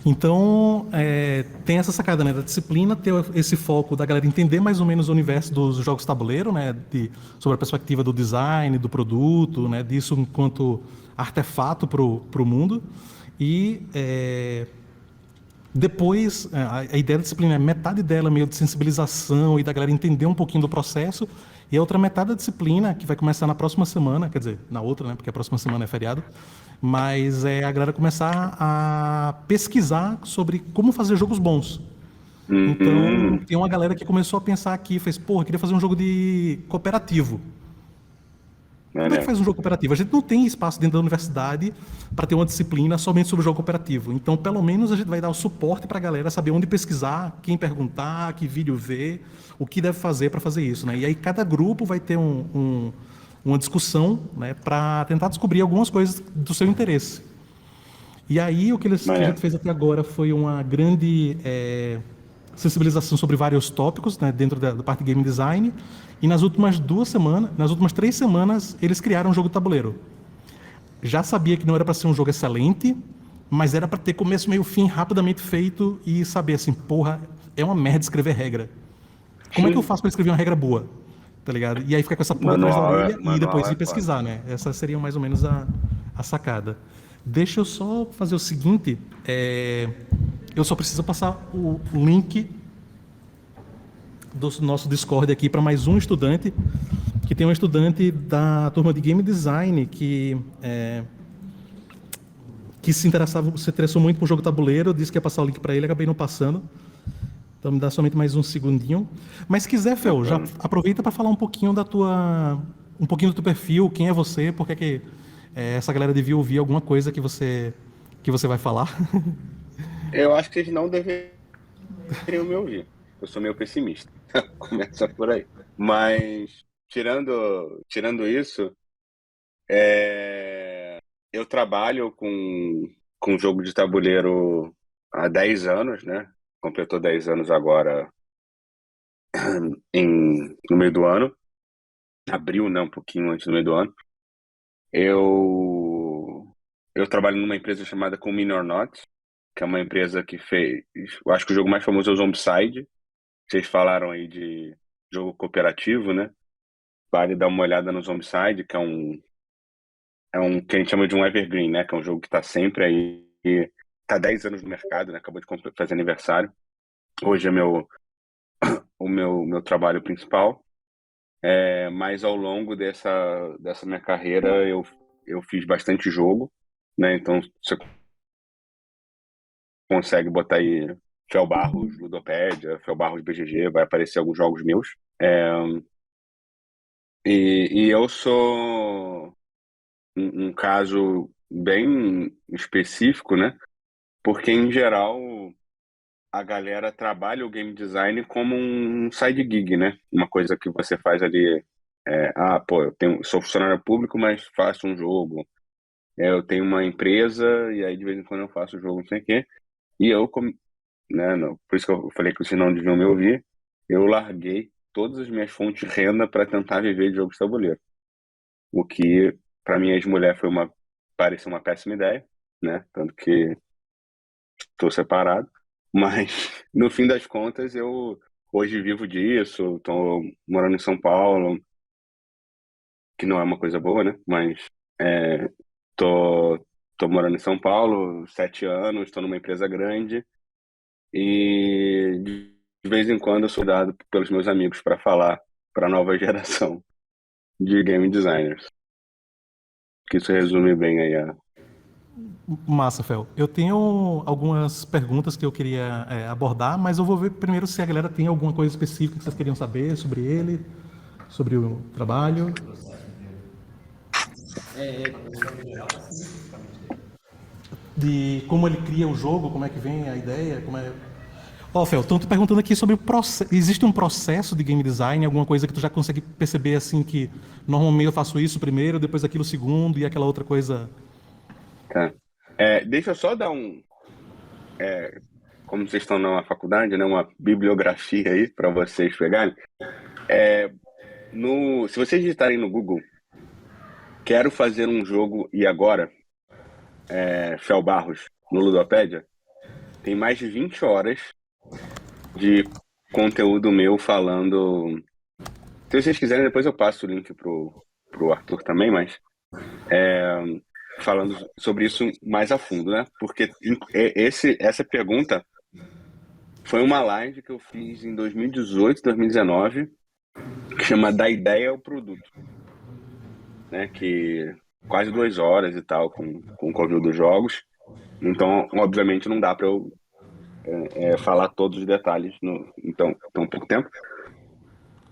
Então, tem essa sacada, né, da disciplina, ter esse foco da galera entender mais ou menos o universo dos jogos tabuleiro, né, sobre a perspectiva do design, do produto, né, disso enquanto artefato para o mundo. E depois, a ideia da disciplina é metade dela meio de sensibilização e da galera entender um pouquinho do processo, e a outra metade da disciplina, que vai começar na próxima semana, quer dizer, na outra, né, porque a próxima semana é feriado, mas é a galera começar a pesquisar sobre como fazer jogos bons. Então, Hum, tem uma galera que começou a pensar aqui, fez, porra, eu queria fazer um jogo de cooperativo. Como é que maneiro. faz um jogo cooperativo? A gente não tem espaço dentro da universidade para ter uma disciplina somente sobre jogo cooperativo. Então, pelo menos, a gente vai dar o suporte para a galera saber onde pesquisar, quem perguntar, que vídeo ver, o que deve fazer para fazer isso, né? E aí cada grupo vai ter uma discussão, né, para tentar descobrir algumas coisas do seu interesse. E aí que a gente Maneiro. fez até agora foi uma grande sensibilização sobre vários tópicos, né, dentro da parte de game design. E nas últimas 3 semanas, eles criaram um jogo de tabuleiro. Já sabia que não era para ser um jogo excelente, mas era para ter começo, meio, fim rapidamente feito e saber assim, porra, é uma merda escrever regra. Como é que eu faço para escrever uma regra boa? Tá ligado? E aí ficar com essa pulga atrás da orelha e Manual depois é ir foda. pesquisar, né? Essa seria mais ou menos a sacada. Deixa eu só fazer o seguinte: eu só preciso passar o link do nosso Discord aqui para mais um estudante, que tem um estudante da turma de Game Design que se interessou muito por jogo tabuleiro, disse que ia passar o link para ele, acabei não passando. Então me dá somente mais um segundinho. Mas se quiser, Fel, já Tranquilo. aproveita para falar um pouquinho do teu perfil, quem é você, porque essa galera devia ouvir alguma coisa que você vai falar. Eu acho que eles não deveriam me ouvir. Eu sou meio pessimista. Começa por aí. Mas, tirando isso, eu trabalho com jogo de tabuleiro há 10 anos, né? Completou 10 anos agora no meio do ano. Abril, né? Um pouquinho antes do meio do ano. Eu, eu trabalho numa empresa chamada Conmini or Not, que é uma empresa que fez. Eu acho que o jogo mais famoso é o Zombicide. Vocês falaram aí de jogo cooperativo, né? Vale dar uma olhada no Zombicide, que é um que a gente chama de um evergreen, né? Que é um jogo que está sempre aí, está 10 anos no mercado, né? Acabou de fazer aniversário. Hoje é o meu trabalho principal, mas ao longo dessa minha carreira eu fiz bastante jogo, né? Então você consegue botar aí Fel Barros Ludopédia, Fel Barros BGG, vai aparecer alguns jogos meus. E eu sou um caso bem específico, né? Porque, em geral, a galera trabalha o game design como um side gig, né? Uma coisa que você faz ali. Pô, sou funcionário público, mas faço um jogo. Eu tenho uma empresa e aí de vez em quando eu faço jogo, não sei o quê. E né, por isso que eu falei que vocês não deviam me ouvir, eu larguei todas as minhas fontes de renda para tentar viver de jogos de tabuleiro. O que, para minha ex-mulher, pareceu uma péssima ideia, né? Tanto que estou separado. Mas, no fim das contas, eu hoje vivo disso, estou morando em São Paulo, que não é uma coisa boa, né? Mas é, tô, tô morando em São Paulo, 7 anos, estou numa empresa grande e de vez em quando eu sou dado pelos meus amigos para falar para a nova geração de game designers. Que isso resume bem aí a. Massa, Fel. Eu tenho algumas perguntas que eu queria abordar, mas eu vou ver primeiro se a galera tem alguma coisa específica que vocês queriam saber sobre ele, sobre o trabalho. De como ele cria o jogo, como é que vem a ideia, como é. Ó, Fel, estão te perguntando aqui sobre o processo. Existe um processo de game design, alguma coisa que tu já consegue perceber assim que normalmente eu faço isso primeiro, depois aquilo segundo e aquela outra coisa. Tá. Deixa eu só dar como vocês estão na faculdade, né, uma bibliografia aí para vocês pegarem. Se vocês digitarem no Google, quero fazer um jogo e agora, Fel Barros, no Ludopédia, tem mais de 20 horas de conteúdo meu falando. Se vocês quiserem, depois eu passo o link pro Arthur também, mas falando sobre isso mais a fundo, né? Porque essa pergunta foi uma live que eu fiz em 2018, 2019, que chama Da Ideia ao Produto, né? Que quase 2 horas e tal, com o conteúdo dos jogos. Então, obviamente, não dá para eu falar todos os detalhes então, tão pouco tempo.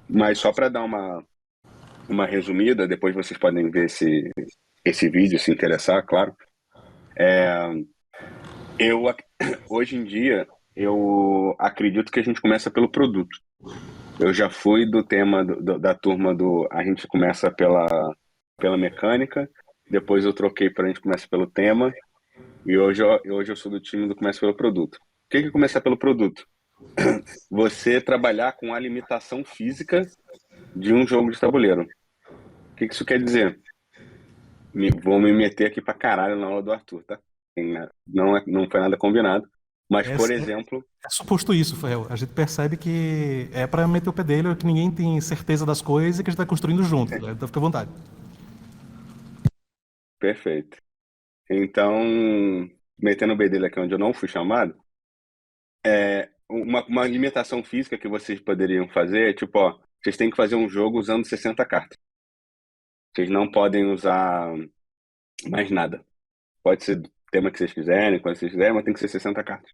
Mas só para dar uma resumida, depois vocês podem ver esse vídeo, se interessar, claro. Eu, hoje em dia, eu acredito que a gente começa pelo produto. Eu já fui do tema da turma do. A gente começa pela mecânica, depois eu troquei para a gente começa pelo tema, e hoje eu sou do time do começa pelo produto. O que é começar pelo produto? Você trabalhar com a limitação física de um jogo de tabuleiro. O que isso quer dizer? Vou me meter aqui pra caralho na aula do Arthur, tá? Não foi nada combinado. Mas, É, por é, exemplo, é suposto isso, Fel. A gente percebe que é para meter o pé dele, que ninguém tem certeza das coisas e que a gente tá construindo junto. Então fica à vontade. perfeito. Então, metendo o bedelho aqui onde eu não fui chamado, uma limitação física que vocês poderiam fazer é tipo, ó, vocês têm que fazer um jogo usando 60 cartas. Vocês não podem usar mais nada. Pode ser do tema que vocês quiserem, quando vocês quiserem, mas tem que ser 60 cartas.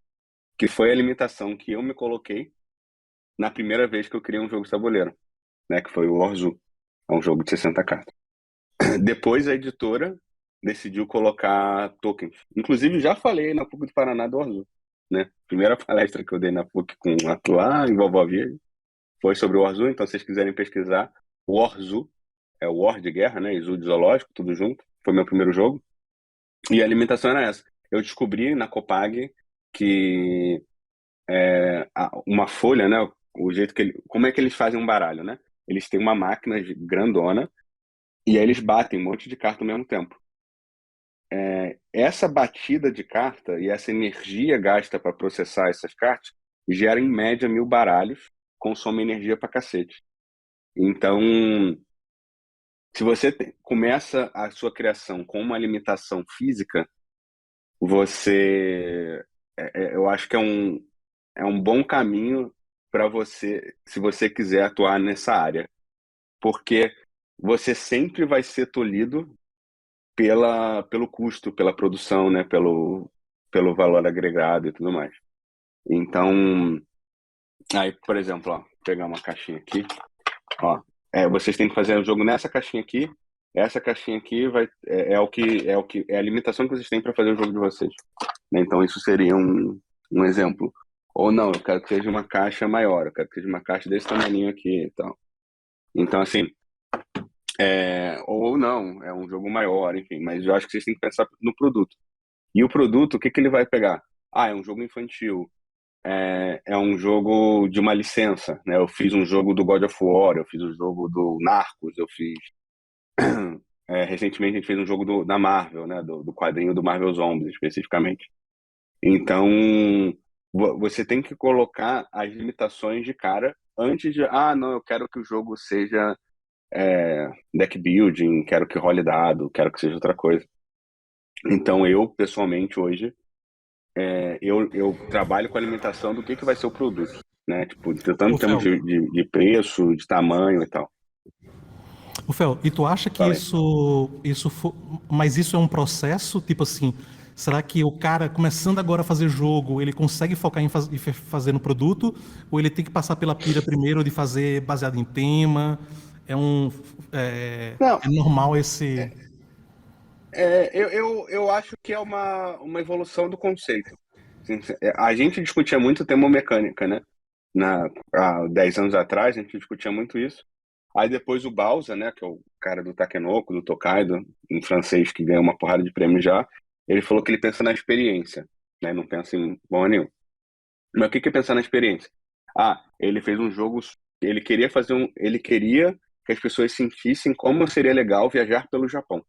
Que foi a limitação que eu me coloquei na primeira vez que eu criei um jogo de tabuleiro, né? Que foi o Warzoo. É um jogo de 60 cartas. Depois a editora decidiu colocar tokens. Inclusive, já falei na PUC do Paraná do Warzoo, né? Primeira palestra que eu dei na PUC com o Arthur lá em Vovó Verde foi sobre o Warzoo. Então, se vocês quiserem pesquisar, Warzoo é o War de guerra, né? E Zoo de zoológico, tudo junto. Foi meu primeiro jogo. E a alimentação era essa. Eu descobri na Copag que uma folha, né? O jeito como é que eles fazem um baralho, né? Eles têm uma máquina grandona e aí eles batem um monte de carta ao mesmo tempo. Essa batida de carta e essa energia gasta para processar essas cartas gera em média 1.000 baralhos, consome energia pra cacete. Então, se você começa a sua criação com uma limitação física, eu acho que é um bom caminho para você, se você quiser atuar nessa área, porque você sempre vai ser tolhido pelo custo, pela produção, né? Pelo valor agregado e tudo mais. Então, aí, por exemplo, ó, vou pegar uma caixinha aqui, ó, vocês têm que fazer o jogo nessa caixinha aqui. Essa caixinha aqui é a limitação que vocês têm para fazer o jogo de vocês, né? Então, isso seria um exemplo. Ou não, eu quero que seja uma caixa maior, eu quero que seja uma caixa desse tamanho aqui e tal. Então, assim, ou não, é um jogo maior, enfim, mas eu acho que vocês têm que pensar no produto. E o produto, o que que ele vai pegar? Ah, é um jogo infantil, é um jogo de uma licença, né? Eu fiz um jogo do God of War, eu fiz um jogo do Narcos, eu fiz. Recentemente a gente fez um jogo da Marvel, né? Do quadrinho do Marvel Zombies, especificamente. Então, você tem que colocar as limitações de cara antes de. Ah, não, eu quero que o jogo seja deck building, quero que role dado, quero que seja outra coisa. Então, eu, pessoalmente, hoje, eu trabalho com a alimentação do que vai ser o produto, né? Tipo, tanto Ô, em termos Fel, de preço, de tamanho e tal. ô, Fel, e tu acha que Falei. mas isso é um processo, tipo assim, será que o cara começando agora a fazer jogo, ele consegue focar em fazer no produto, ou ele tem que passar pela pira primeiro de fazer baseado em tema? É um, Não, é normal esse... eu acho que é uma evolução do conceito. Assim, a gente discutia muito termomecânica, né? Há 10 anos atrás, a gente discutia muito isso. Aí depois o Bauza, né, que é o cara do Takenoko, do Tokaido, um francês que ganhou uma porrada de prêmio já, ele falou que ele pensa na experiência, né? Não pensa em bom nenhum. Mas o que que é pensar na experiência? Ah, ele fez um jogo, ele queria que as pessoas sentissem como seria legal viajar pelo Japão.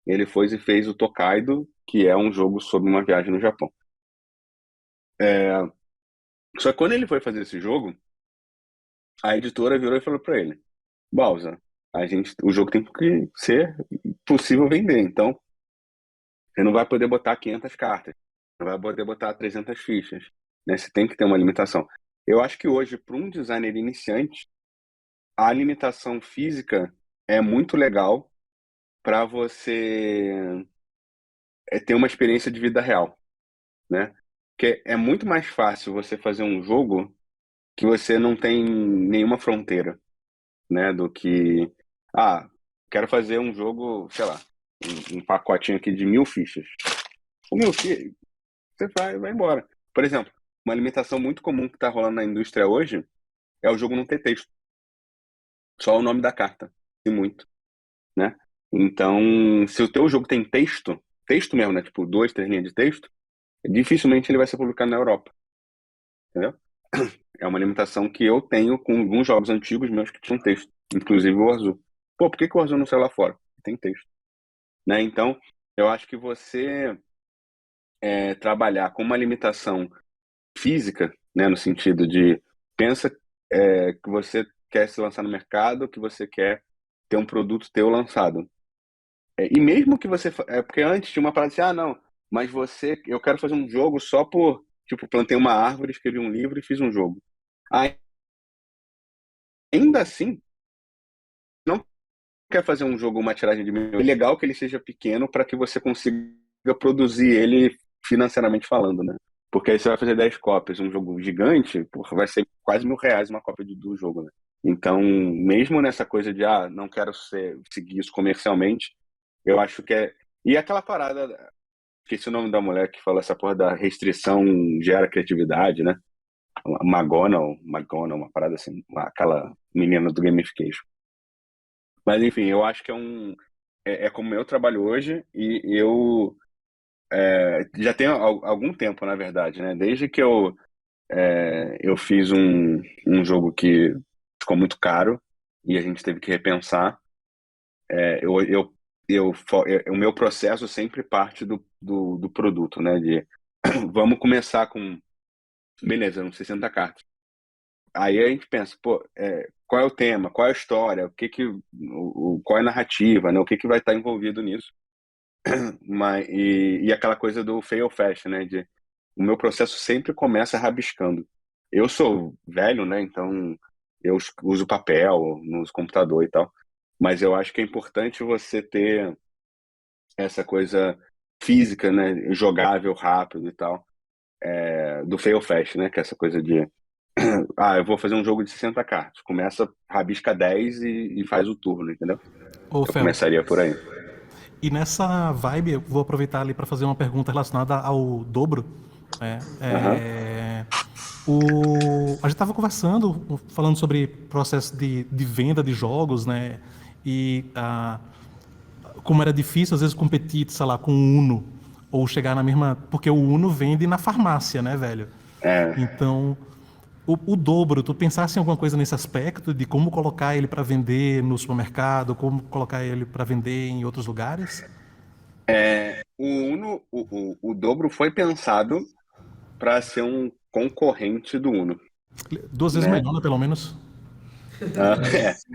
Ele foi e fez o Tokaido, que é um jogo sobre uma viagem no Japão. Só que quando ele foi fazer esse jogo, a editora virou e falou pra ele: Balsa, o jogo tem que ser possível vender, então você não vai poder botar 500 cartas, não vai poder botar 300 fichas, né? Você tem que ter uma limitação. Eu acho que hoje, para um designer iniciante, a limitação física é muito legal para você ter uma experiência de vida real, né? Porque é muito mais fácil você fazer um jogo que você não tem nenhuma fronteira, né? Do que, ah, quero fazer um jogo, sei lá, um pacotinho aqui de 1.000 fichas. O 1.000 fichas, você vai embora. Por exemplo, uma limitação muito comum que está rolando na indústria hoje é o jogo não ter texto, só o nome da carta, e muito, né? Então, se o teu jogo tem texto, texto mesmo, né? Tipo, 2, 3 linhas de texto, dificilmente ele vai ser publicado na Europa, entendeu? É uma limitação que eu tenho com alguns jogos antigos meus que tinham texto, inclusive o Azul. Pô, por que que o Azul não saiu lá fora? Tem texto, né? Então, eu acho que você trabalhar com uma limitação física, né, no sentido de pensa que você quer se lançar no mercado, que você quer ter um produto teu lançado. E mesmo que você. Porque antes tinha uma parada assim, ah, não, mas eu quero fazer um jogo só por. Tipo, plantei uma árvore, escrevi um livro e fiz um jogo. Ainda assim, não quer fazer um jogo, uma tiragem de mil. É legal que ele seja pequeno para que você consiga produzir ele financeiramente falando, né? Porque aí você vai fazer 10 cópias, um jogo gigante, porra, vai ser quase R$ 1.000 uma cópia do jogo, né? Então, mesmo nessa coisa de, não quero seguir isso comercialmente, eu acho que é. E aquela parada, esqueci o nome da mulher que falou essa porra da restrição gera criatividade, né? Magona, uma parada assim, aquela menina do gamification. Mas enfim, eu acho que é como eu trabalho hoje e eu já tenho algum tempo, na verdade, né? Desde que eu fiz um jogo que ficou muito caro e a gente teve que repensar. é, eu, eu, o meu processo sempre parte do produto, né? De vamos começar com, beleza, uns 60 cartas. Aí a gente pensa, pô, qual é o tema, qual é a história, qual é a narrativa, né? O que vai estar envolvido nisso. E aquela coisa do fail fast, né? O meu processo sempre começa rabiscando. Eu sou velho, né? Então eu uso papel, no uso computador e tal. Mas eu acho que é importante você ter essa coisa física, né? Jogável, rápido e tal. Do fail fast, né? Que é essa coisa de eu vou fazer um jogo de 60 cartas. Começa, rabisca 10 e faz o turno, entendeu? Ô, Eu Fel, começaria por aí. e nessa vibe, eu vou aproveitar ali para fazer uma pergunta relacionada ao dobro. Né? Aham. A gente estava conversando, falando sobre processo de venda de jogos, né? E como era difícil, às vezes, competir, sei lá, com o Uno. Ou chegar na mesma. Porque o Uno vende na farmácia, né, velho? É, Então, o dobro, tu pensasse em alguma coisa nesse aspecto de como colocar ele para vender no supermercado, como colocar ele para vender em outros lugares? o Uno, o dobro foi pensado para ser um concorrente do Uno, Duas vezes né? melhor, né, pelo menos.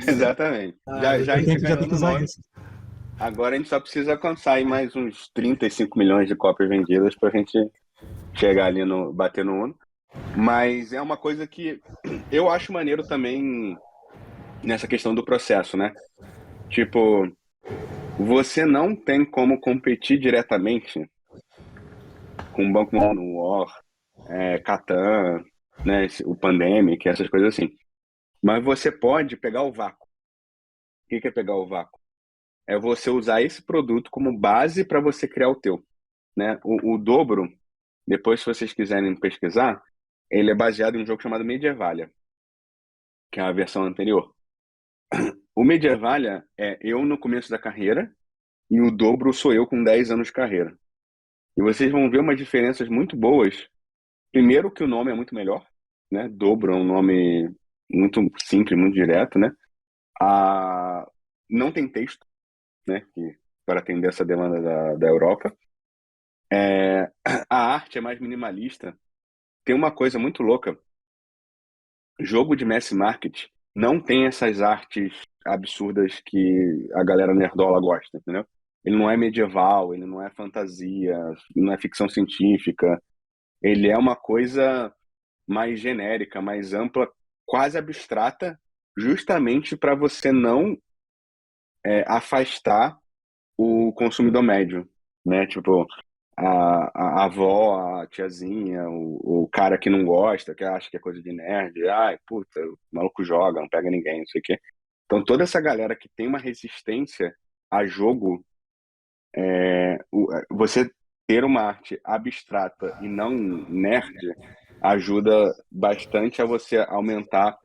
Exatamente. Já a gente Já ganhou tem que no usar nome. isso. Agora a gente só precisa alcançar aí mais uns 35 milhões de cópias vendidas para a gente chegar ali no bater no Uno. Mas é uma coisa que eu acho maneiro também nessa questão do processo, né? Tipo, você não tem como competir diretamente com o Banco War, Catan, né, o Pandemic, essas coisas assim. Mas você pode pegar o vácuo. O que que é pegar o vácuo? É você usar esse produto como base para você criar o teu, né? O dobro, depois se vocês quiserem pesquisar, ele é baseado em um jogo chamado Medievalia, que é a versão anterior. O Medievalia é eu no começo da carreira e o dobro sou eu com 10 anos de carreira. E vocês vão ver umas diferenças muito boas. Primeiro que o nome é muito melhor, né? Dobro é um nome muito simples, muito direto, né? A... Não tem texto, né? Para atender essa demanda da Europa. A arte é mais minimalista, tem uma coisa muito louca. Jogo de mass market não tem essas artes absurdas que a galera nerdola gosta, entendeu? Ele não é medieval, ele não é fantasia, não é ficção científica. Ele é uma coisa mais genérica, mais ampla, quase abstrata, justamente para você não afastar o consumidor médio, né? Tipo, a avó, a tiazinha, o cara que não gosta, que acha que é coisa de nerd, ai, puta, o maluco joga, não pega ninguém, não sei o quê. Então, toda essa galera que tem uma resistência a jogo, você ter uma arte abstrata e não nerd ajuda bastante a você aumentar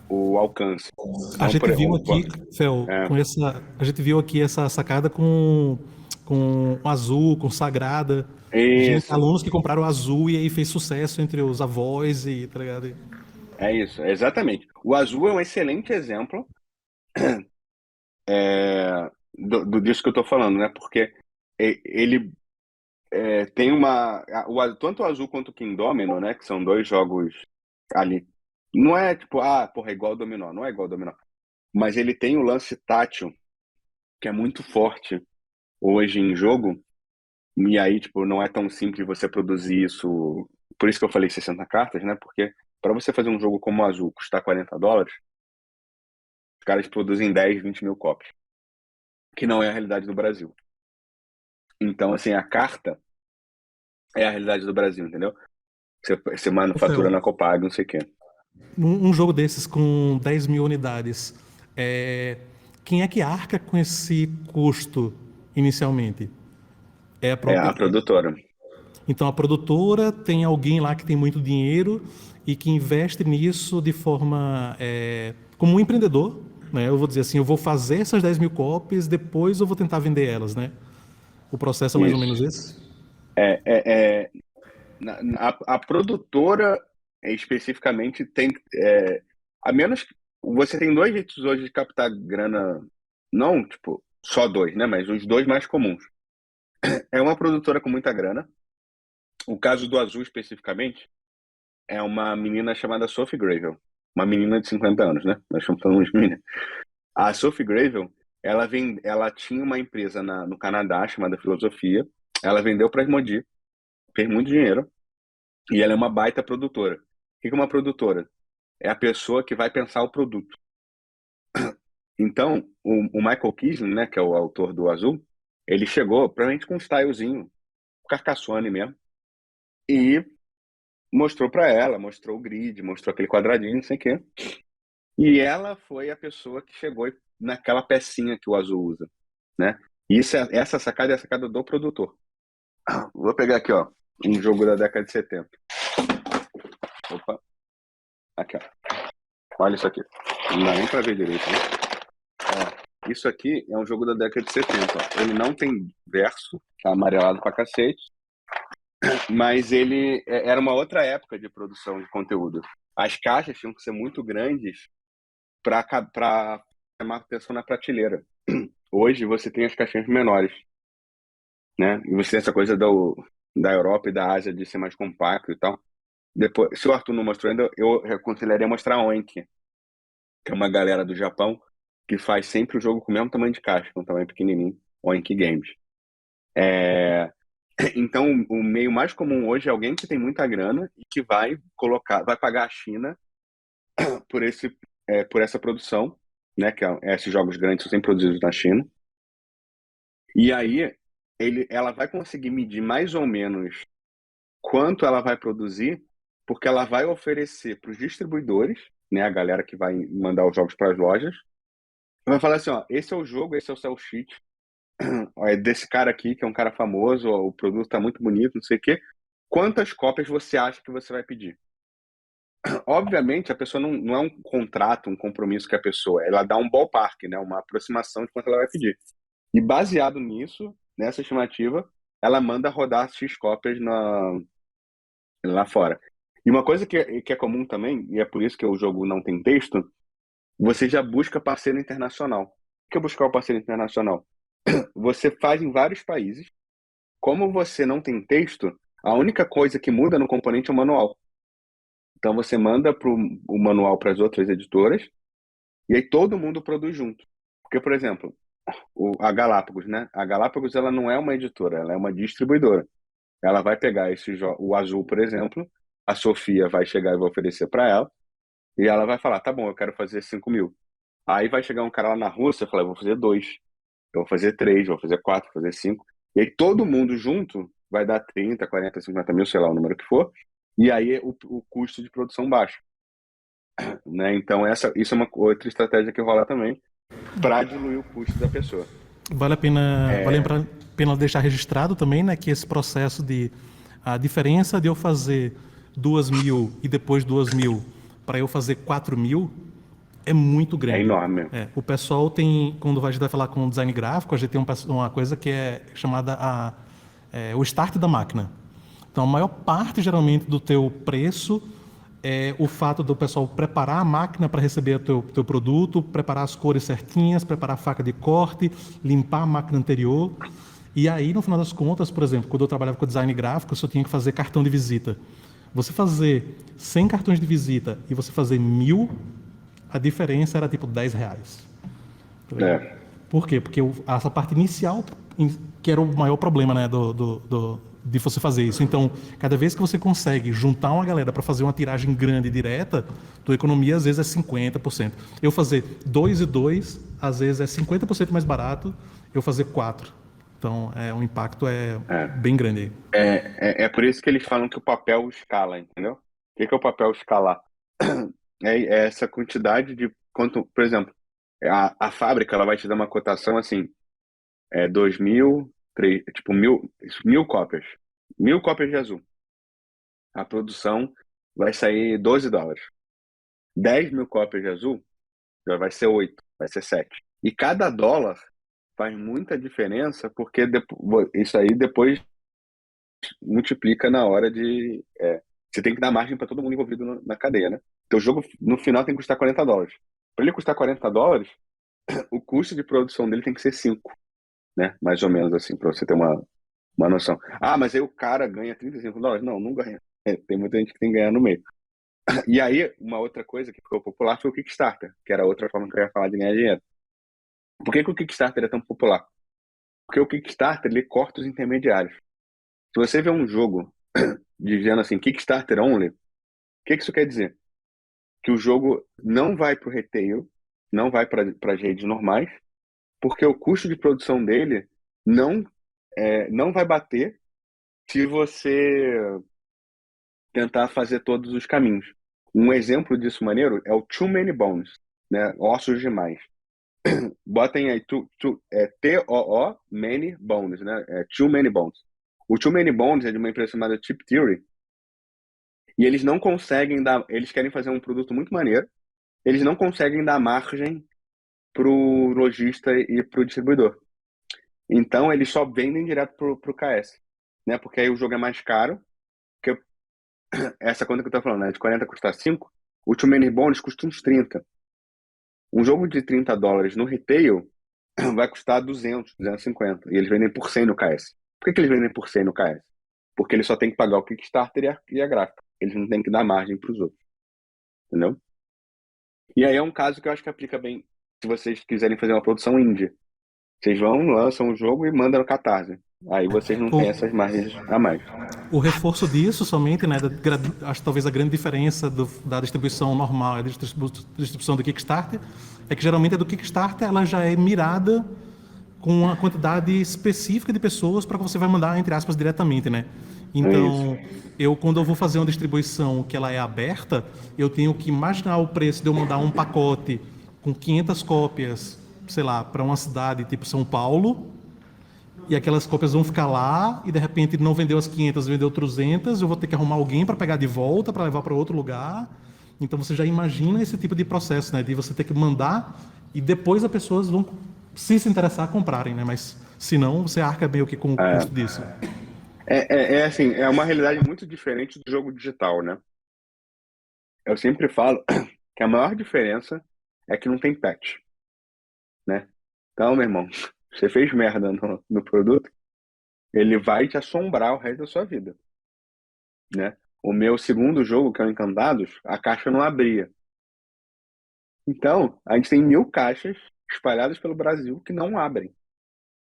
o alcance. A Então, gente viu aqui, Fel, é, a gente viu aqui essa sacada com o azul, com sagrada. Gente, isso, alunos que compraram o azul e aí fez sucesso entre os avós e, tá ligado? é isso, exatamente. O azul é um excelente exemplo disso que eu tô falando, né? Porque ele tem tanto o Azul quanto o Kingdomino, né? Que são dois jogos ali. Não é tipo, porra, é igual ao Dominó. Não é igual ao Dominó. Mas ele tem o lance tátil, que é muito forte hoje em jogo. E aí, tipo, não é tão simples você produzir isso. Por isso que eu falei 60 cartas, né? Porque para você fazer um jogo como o Azul custar US$ 40, os caras produzem 10, 20 mil cópias. Que não é a realidade do Brasil. Então, assim, a carta é a realidade do Brasil, entendeu? Você Ô, manufatura Fel, na Copag, não sei o quê. um jogo desses com 10 mil unidades, quem é que arca com esse custo inicialmente? É a É a própria. produtora. Então a produtora tem alguém lá que tem muito dinheiro e que investe nisso de forma como um empreendedor, né? Eu vou dizer assim, eu vou fazer essas 10 mil cópias, depois eu vou tentar vender elas, né? O processo é mais ou menos Isso. esse. A produtora especificamente tem. A menos que você tem dois jeitos hoje de captar grana, não tipo só dois, né? Mas os dois mais comuns. É uma produtora com muita grana. O caso do Azul especificamente é uma menina chamada Sophie Gravel, uma menina de 50 anos, né? Nós estamos falando de menina. A Sophie Gravel, ela tinha uma empresa no Canadá chamada Filosofia. Ela vendeu para a Asmodee, fez muito dinheiro. E ela é uma baita produtora. O que é uma produtora? É a pessoa que vai pensar o produto. Então, o Michael Kisner, né, que é o autor do Azul, ele chegou provavelmente com um stylezinho, Carcassonne mesmo, e mostrou para ela, mostrou o grid, mostrou aquele quadradinho, não sei o quê. E ela foi a pessoa que chegou naquela pecinha que o Azul usa, né? E essa sacada é a sacada do produtor. Vou pegar aqui, ó, um jogo da década de 70. Opa, aqui, ó. Olha isso aqui. Não dá nem pra ver direito, né? Ó, isso aqui é um jogo da década de 70. Ó. Ele não tem verso, tá amarelado pra cacete, mas ele era uma outra época de produção de conteúdo. As caixas tinham que ser muito grandes para chamar atenção na prateleira. Hoje você tem as caixinhas menores, né? E você tem essa coisa da Europa e da Ásia de ser mais compacto e tal. Depois, se o Arthur não mostrou ainda, eu aconselharia mostrar a Oink, que é uma galera do Japão que faz sempre o jogo com o mesmo tamanho de caixa, com um tamanho pequenininho, Oink Games. É, Então, o meio mais comum hoje é alguém que tem muita grana e que vai pagar a China por essa produção, né? Que esses jogos grandes são sempre produzidos na China. E aí, ela vai conseguir medir mais ou menos quanto ela vai produzir, porque ela vai oferecer para os distribuidores, né? A galera que vai mandar os jogos para as lojas, vai falar assim, ó, esse é o jogo, esse é o sell sheet, ó, é desse cara aqui, que é um cara famoso, ó, o produto tá muito bonito, não sei o quê. Quantas cópias você acha que você vai pedir? Obviamente, a pessoa não é um contrato, um compromisso que a pessoa, ela dá um ballpark, né, uma aproximação de quanto ela vai pedir. E baseado nisso, nessa estimativa, ela manda rodar X cópias lá fora. E uma coisa que é comum também, e é por isso que o jogo não tem texto, você já busca parceiro internacional. O que é buscar o parceiro internacional? Você faz em vários países. Como você não tem texto, a única coisa que muda no componente é o manual. Então você manda o manual para as outras editoras e aí todo mundo produz junto. Porque, por exemplo, a Galápagos, né? A Galápagos ela não é uma editora, ela é uma distribuidora. Ela vai pegar o azul, por exemplo, a Sofia vai chegar e vai oferecer para ela, e ela vai falar, tá bom, eu quero fazer 5.000. Aí vai chegar um cara lá na Rússia e falar, eu vou fazer 2, eu vou fazer 3, vou fazer 4, vou fazer 5. E aí todo mundo junto vai dar 30, 40, 50 mil, sei lá o número que for, e aí o custo de produção baixa, né? Então isso é uma outra estratégia que rola também para diluir o custo da pessoa. Vale a pena deixar registrado também, né, que esse processo de a diferença de eu fazer 2.000 e depois 2.000 para eu fazer 4.000 é muito É grande. enorme. O pessoal tem, quando a gente vai falar com design gráfico, a gente tem uma coisa que é chamada o start da máquina. Então, a maior parte, geralmente, do teu preço é o fato do pessoal preparar a máquina para receber o teu produto, preparar as cores certinhas, preparar a faca de corte, limpar a máquina anterior. E aí, no final das contas, por exemplo, quando eu trabalhava com design gráfico, eu só tinha que fazer cartão de visita. Você fazer 100 cartões de visita e você fazer 1.000, a diferença era tipo R$ 10. Tá ligado? É, Por quê? Porque essa parte inicial, que era o maior problema, né, de você fazer isso. Então, cada vez que você consegue juntar uma galera para fazer uma tiragem grande e direta, tua economia às vezes é 50%. Eu fazer 2 e 2, às vezes é 50% mais barato, eu fazer 4. Então, o impacto é é. bem grande aí. É por isso que eles falam que o papel escala, entendeu? O que é o papel escalar? É essa quantidade de quanto, por exemplo, a fábrica ela vai te dar uma cotação assim, 2.000, tipo 1.000 cópias, 1.000 cópias de azul. A produção vai sair $12. 10.000 cópias de azul já vai ser 8, vai ser 7. E cada dólar faz muita diferença porque isso aí depois multiplica na hora de. Você tem que dar margem para todo mundo envolvido na cadeia, né? Então o jogo no final tem que custar $40. Para ele custar $40, o custo de produção dele tem que ser 5, né? Mais ou menos assim, para você ter uma noção. Ah, mas aí o cara ganha $35? Não, não ganha. Tem muita gente que tem que ganhar no meio. E aí, uma outra coisa que ficou popular foi o Kickstarter, que era outra forma que eu ia falar de ganhar dinheiro. Por que o Kickstarter é tão popular? Porque o Kickstarter ele corta os intermediários. Se você vê um jogo dizendo assim, Kickstarter only, o que isso quer dizer? Que o jogo não vai para o retail, não vai para as redes normais, porque o custo de produção dele não, não vai bater se você tentar fazer todos os caminhos. Um exemplo disso maneiro é o Too Many Bones, né? Ossos demais. Botem aí Too Many Bones, né? Too Many Bones. O Too Many Bones é de uma empresa chamada Chip Theory e eles não conseguem dar, eles querem fazer um produto muito maneiro, eles não conseguem dar margem pro lojista e pro distribuidor. Então eles só vendem direto pro KS, né? Porque aí o jogo é mais caro, porque essa conta que eu tô falando, né? De 40 custa 5, o Too Many Bones custa uns 30. Um jogo de $30 no retail vai custar 200, 250. E eles vendem por 100 no KS. Por que eles vendem por 100 no KS? Porque eles só têm que pagar o Kickstarter e a gráfica. Eles não têm que dar margem para os outros. Entendeu? E aí é um caso que eu acho que aplica bem se vocês quiserem fazer uma produção indie. Vocês vão, lançam o jogo e mandam no Catarse. Aí vocês não têm essas margens a mais. O reforço disso somente, né, acho que talvez a grande diferença da distribuição normal e da distribuição do Kickstarter é que geralmente a do Kickstarter ela já é mirada com uma quantidade específica de pessoas para que você vai mandar, entre aspas, diretamente, né? É isso. Então, quando eu vou fazer uma distribuição que ela é aberta, eu tenho que imaginar o preço de eu mandar um pacote com 500 cópias, sei lá, para uma cidade tipo São Paulo, e aquelas cópias vão ficar lá e de repente não vendeu as 500, vendeu 300, eu vou ter que arrumar alguém para pegar de volta, para levar para outro lugar. Então você já imagina esse tipo de processo, né, de você ter que mandar e depois as pessoas vão se interessar comprarem, né? Mas se não, você arca meio que com o custo É, disso. assim, é uma realidade muito diferente do jogo digital, né? Eu sempre falo que a maior diferença é que não tem patch, né? Então, meu irmão, você fez merda no produto, ele vai te assombrar o resto da sua vida, né? o meu segundo jogo, que é o Encantados, a caixa não abria. Então, a gente tem 1.000 caixas espalhadas pelo Brasil que não abrem.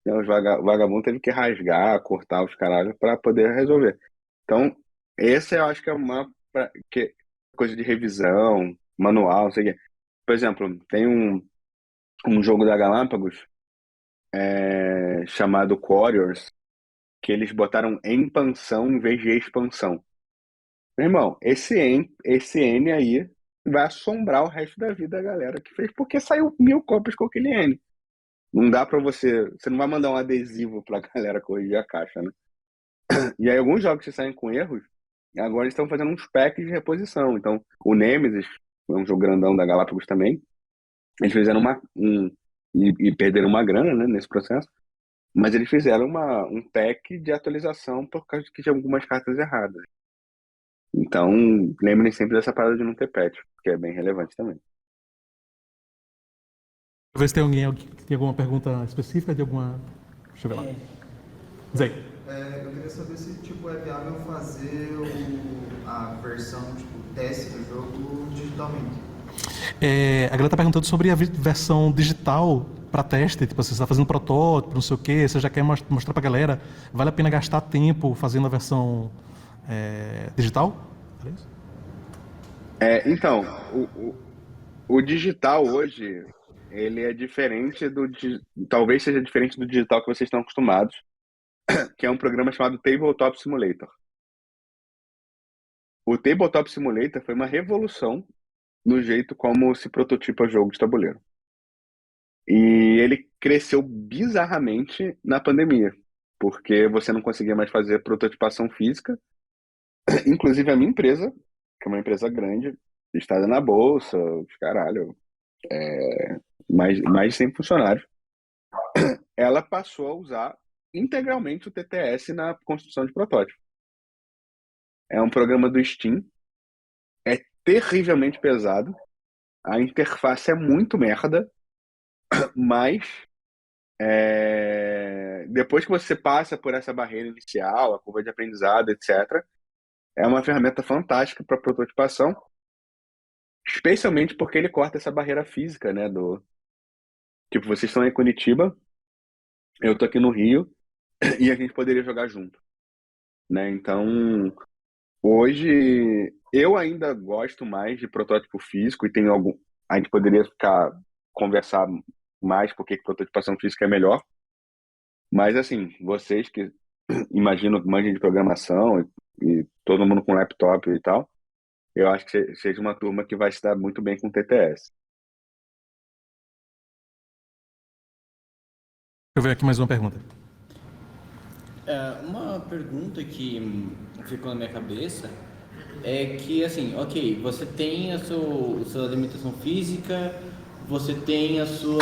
Então, o vagabundo teve que rasgar, cortar os caralhos para poder resolver. Então, esse eu acho que é coisa de revisão, manual, não sei o quê. Por exemplo, tem um jogo da Galápagos chamado Warriors, que eles botaram expansão em vez de expansão. Meu irmão, esse N aí vai assombrar o resto da vida da galera que fez, porque saiu 1.000 cópias com aquele N. Não dá pra você não vai mandar um adesivo pra galera corrigir a caixa, né? E aí alguns jogos que saem com erros, agora eles estão fazendo uns packs de reposição. Então, o Nemesis, é um jogo grandão da Galápagos também, eles fizeram e perderam uma grana, né, nesse processo, mas eles fizeram um pack de atualização por causa que tinha algumas cartas erradas. Então, lembrem sempre dessa parada de não ter patch, que é bem relevante também. Ver se tem alguém que tem alguma pergunta específica de alguma. Deixa eu ver lá. Zé. Eu queria saber se tipo, é viável fazer a versão, tipo, teste do jogo digitalmente. A galera tá perguntando sobre a versão digital para teste, tipo, você está fazendo protótipo, não sei o quê, você já quer mostrar pra galera, vale a pena gastar tempo fazendo a versão digital? É isso? Então, o digital hoje, ele é diferente talvez seja diferente do digital que vocês estão acostumados, que é um programa chamado Tabletop Simulator. O Tabletop Simulator foi uma revolução no jeito como se prototipa jogo de tabuleiro. E ele cresceu bizarramente na pandemia, porque você não conseguia mais fazer prototipação física. Inclusive a minha empresa, que é uma empresa grande, listada na bolsa, os caralho, mais de 100 funcionários, ela passou a usar integralmente o TTS na construção de protótipo. É um programa do Steam, é terrivelmente pesado, a interface é muito merda, mas depois que você passa por essa barreira inicial, a curva de aprendizado, etc., é uma ferramenta fantástica para prototipação, especialmente porque ele corta essa barreira física, né? Tipo, vocês estão em Curitiba, eu tô aqui no Rio, e a gente poderia jogar junto, né? Então, hoje, eu ainda gosto mais de protótipo físico e tem algum. A gente poderia conversar mais porque que prototipação física é melhor, mas assim, vocês que imagino que manjem de programação e todo mundo com laptop e tal, eu acho que seja uma turma que vai se dar muito bem com TTS. Deixa eu ver aqui mais uma pergunta. Uma pergunta que ficou na minha cabeça é que, assim, ok, você tem sua limitação física, você tem a sua,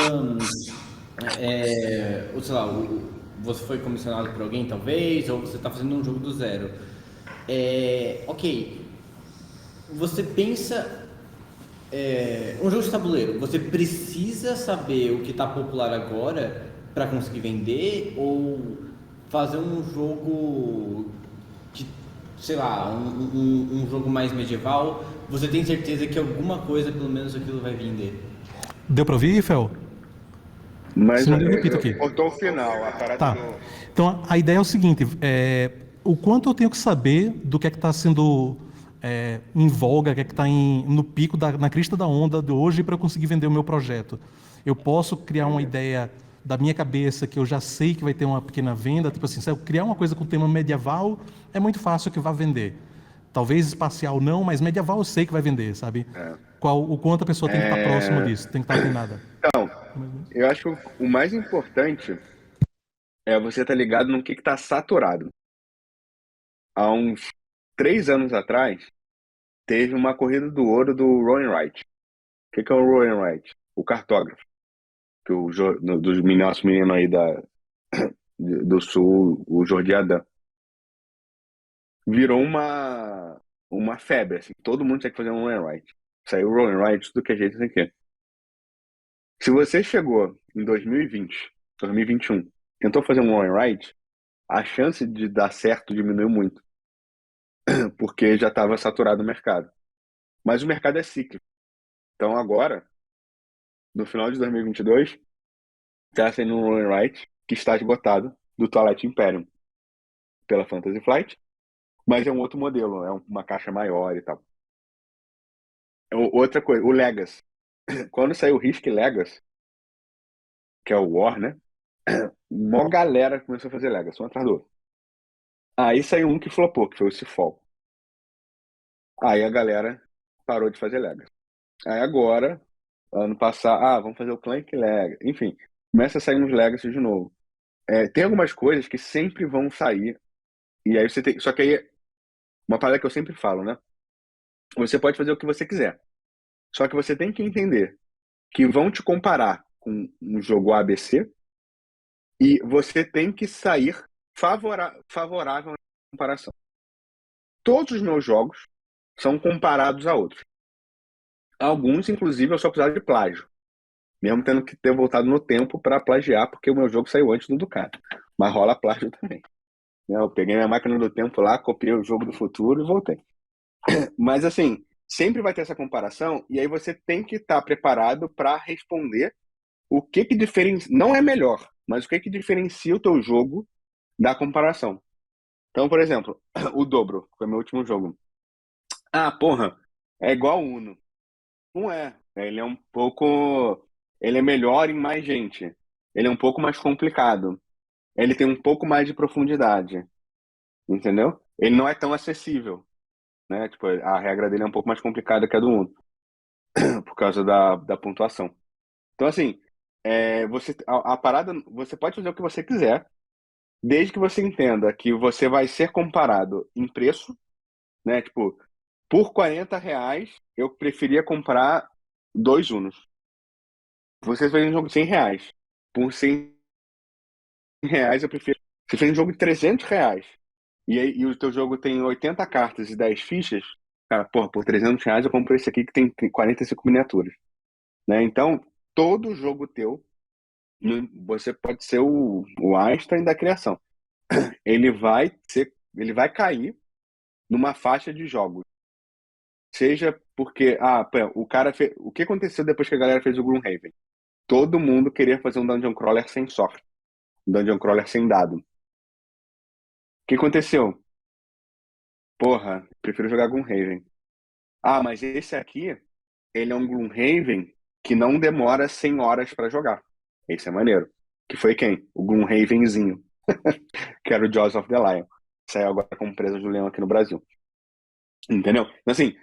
sei lá, você foi comissionado por alguém, talvez, ou você está fazendo um jogo do zero. Ok, você pensa, um jogo de tabuleiro, você precisa saber o que está popular agora para conseguir vender, ou fazer um jogo de, sei lá, um jogo mais medieval, você tem certeza que alguma coisa, pelo menos aquilo vai vender? Deu pra ouvir, Fel? Mas Se não deu, eu repito aqui. cortou o final, a parada Tá. do. Então, a ideia é o seguinte: o quanto eu tenho que saber do que é que está sendo em voga, o que é que está no pico, na crista da onda de hoje para eu conseguir vender o meu projeto. Eu posso criar uma ideia da minha cabeça que eu já sei que vai ter uma pequena venda, tipo assim, se eu criar uma coisa com tema medieval, é muito fácil que vá vender. Talvez espacial não, mas medieval eu sei que vai vender, sabe? É. O quanto a pessoa tem que estar próximo disso, tem que estar atenada. Então, eu acho que o mais importante é você estar ligado no que está saturado. Há uns 3 anos atrás, teve uma corrida do ouro do Rowan Wright. O que é o Rowan Wright? O cartógrafo. Que dos nossos meninos aí do sul, o Jordi Adam. Virou uma febre, assim. Todo mundo tinha que fazer um Rowan Wright. Saiu o Rowan Wright, tudo que é jeito, não sei o quê. Se você chegou em 2020, 2021, tentou fazer um Rowan Wright, a chance de dar certo diminuiu muito. porque já estava saturado o mercado. Mas o mercado é cíclico. Então agora, no final de 2022, está sendo um rewrite que está esgotado do Twilight Imperium pela Fantasy Flight, mas é um outro modelo, é uma caixa maior e tal. Outra coisa, o Legacy. Quando saiu o Risk Legacy, que é o War, né? Mó galera começou a fazer Legacy, um atrás do outro. Aí saiu um que flopou, que foi o Seafall. Aí a galera parou de fazer Legacy. Aí agora, ano passado, vamos fazer o Clank Legacy. Enfim, começa a sair uns Legacy de novo. Tem algumas coisas que sempre vão sair, e aí você tem. Só que aí, uma parada que eu sempre falo, né? Você pode fazer o que você quiser. Só que você tem que entender que vão te comparar com um jogo ABC e você tem que sair favorável na comparação. Todos os meus jogos são comparados a outros. Alguns, inclusive, eu sou acusado de plágio. Mesmo tendo que ter voltado no tempo para plagiar, porque o meu jogo saiu antes do Ducato. Mas rola plágio também. Eu peguei minha máquina do tempo lá, copiei o jogo do futuro e voltei. Mas assim, sempre vai ter essa comparação e aí você tem que estar preparado para responder o que diferencia, não é melhor, mas o que diferencia o teu jogo da comparação. Então, por exemplo, o Dobro, que foi meu último jogo. Porra, é igual o Uno. Não é. Ele é um pouco, ele é melhor em mais gente. Ele é um pouco mais complicado. Ele tem um pouco mais de profundidade, entendeu? Ele não é tão acessível, né? Tipo, a regra dele é um pouco mais complicada que a do Uno, por causa da pontuação. Então, assim, a parada, você pode fazer o que você quiser, desde que você entenda que você vai ser comparado em preço, né? Tipo, por R$ 40, eu preferia comprar 2 Unos. Você fez um jogo de R$ 100. Por R$ 100, eu prefiro. Você fez um jogo de R$ 300. E o teu jogo tem 80 cartas e 10 fichas. Cara, porra, por R$ 300 eu compro esse aqui que tem 45 miniaturas. Né? Então, todo jogo teu, você pode ser o Einstein da criação. Ele vai cair numa faixa de jogos. Seja porque, o que aconteceu depois que a galera fez o Gloomhaven? Todo mundo queria fazer um Dungeon Crawler sem sorte. Um Dungeon Crawler sem dado. O que aconteceu? Porra, prefiro jogar Gloomhaven. Mas esse aqui, ele é um Gloomhaven que não demora 100 horas pra jogar. Esse é maneiro. Que foi quem? O Gloomhavenzinho. Que era o Jaws of the Lion. Saiu agora como Presa do Leão aqui no Brasil. Entendeu? Então, assim,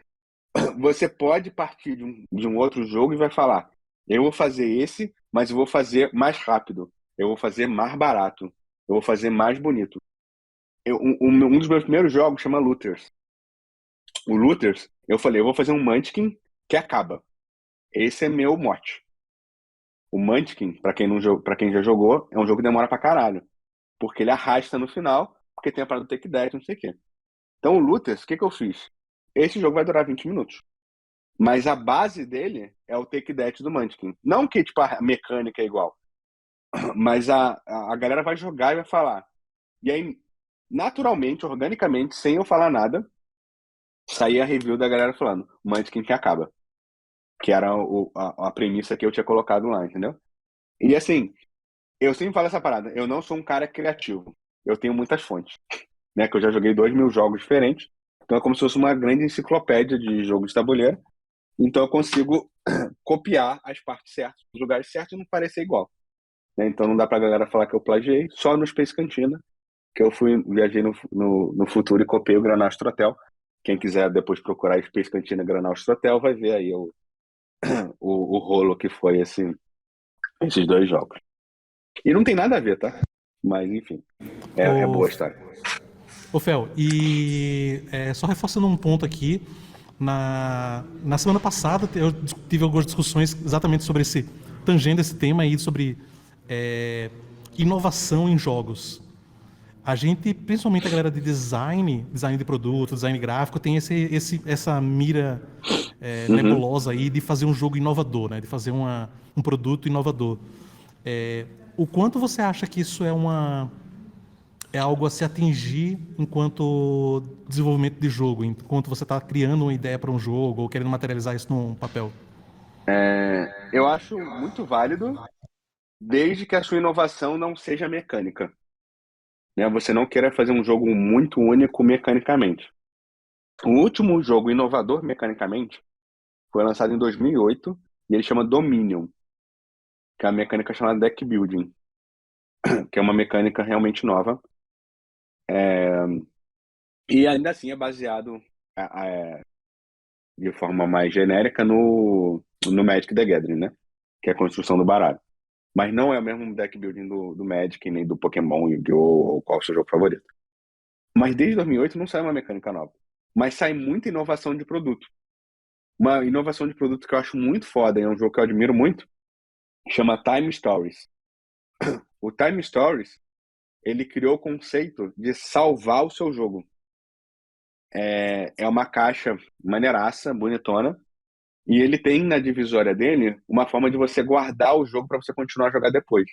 você pode partir de um outro jogo e vai falar: eu vou fazer esse, mas eu vou fazer mais rápido. Eu vou fazer mais barato. Eu vou fazer mais bonito. Um dos meus primeiros jogos chama Looters. O Looters, eu falei: eu vou fazer um Munchkin que acaba. Esse é meu mote. O Munchkin, pra quem já jogou, é um jogo que demora pra caralho. Porque ele arrasta no final, porque tem a parada do Take That, não sei o quê. Então, o Looters, o que eu fiz? Esse jogo vai durar 20 minutos. Mas a base dele é o Take That do Munchkin. Não que tipo, a mecânica é igual. Mas a galera vai jogar e vai falar. E aí, naturalmente, organicamente, sem eu falar nada, saía a review da galera falando: Munchkin que acaba. Que era a premissa que eu tinha colocado lá, entendeu? E assim, eu sempre falo essa parada. Eu não sou um cara criativo. Eu tenho muitas fontes. Né? Que eu já joguei 2.000 jogos diferentes. Então é como se fosse uma grande enciclopédia de jogos de tabuleiro. Então eu consigo copiar as partes certas, os lugares certos e não parecer igual. Né? Então não dá pra galera falar que eu plagiei. Só no Space Cantina, que eu viajei no futuro e copiei o Granastro Hotel. Quem quiser depois procurar Space Cantina Granastro Hotel vai ver aí o rolo que foi esses 2 jogos. E não tem nada a ver, tá? Mas enfim, é boa a história. Ô Fel, e só reforçando um ponto aqui, na semana passada eu tive algumas discussões exatamente sobre tangendo esse tema aí, sobre inovação em jogos. A gente, principalmente a galera de design de produto, design gráfico, tem essa mira nebulosa aí de fazer um jogo inovador, né? De fazer um produto inovador. O quanto você acha que isso é é algo a se atingir enquanto desenvolvimento de jogo, enquanto você está criando uma ideia para um jogo ou querendo materializar isso num papel? Eu acho muito válido, desde que a sua inovação não seja mecânica, né? Você não queira fazer um jogo muito único mecanicamente. O último jogo inovador mecanicamente foi lançado em 2008 e ele chama Dominion, que é a mecânica chamada deck building, que é uma mecânica realmente nova. E ainda assim é baseado de forma mais genérica no Magic the Gathering, né? Que é a construção do baralho. Mas não é o mesmo deck building do Magic, nem do Pokémon, Yu-Gi-Oh! Ou qual é o seu jogo favorito. Mas desde 2008 não sai uma mecânica nova. Mas sai muita inovação de produto. Uma inovação de produto que eu acho muito foda, e é um jogo que eu admiro muito, chama Time Stories. O Time Stories, ele criou o conceito de salvar o seu jogo. É uma caixa maneiraça, bonitona, e ele tem na divisória dele uma forma de você guardar o jogo para você continuar a jogar depois.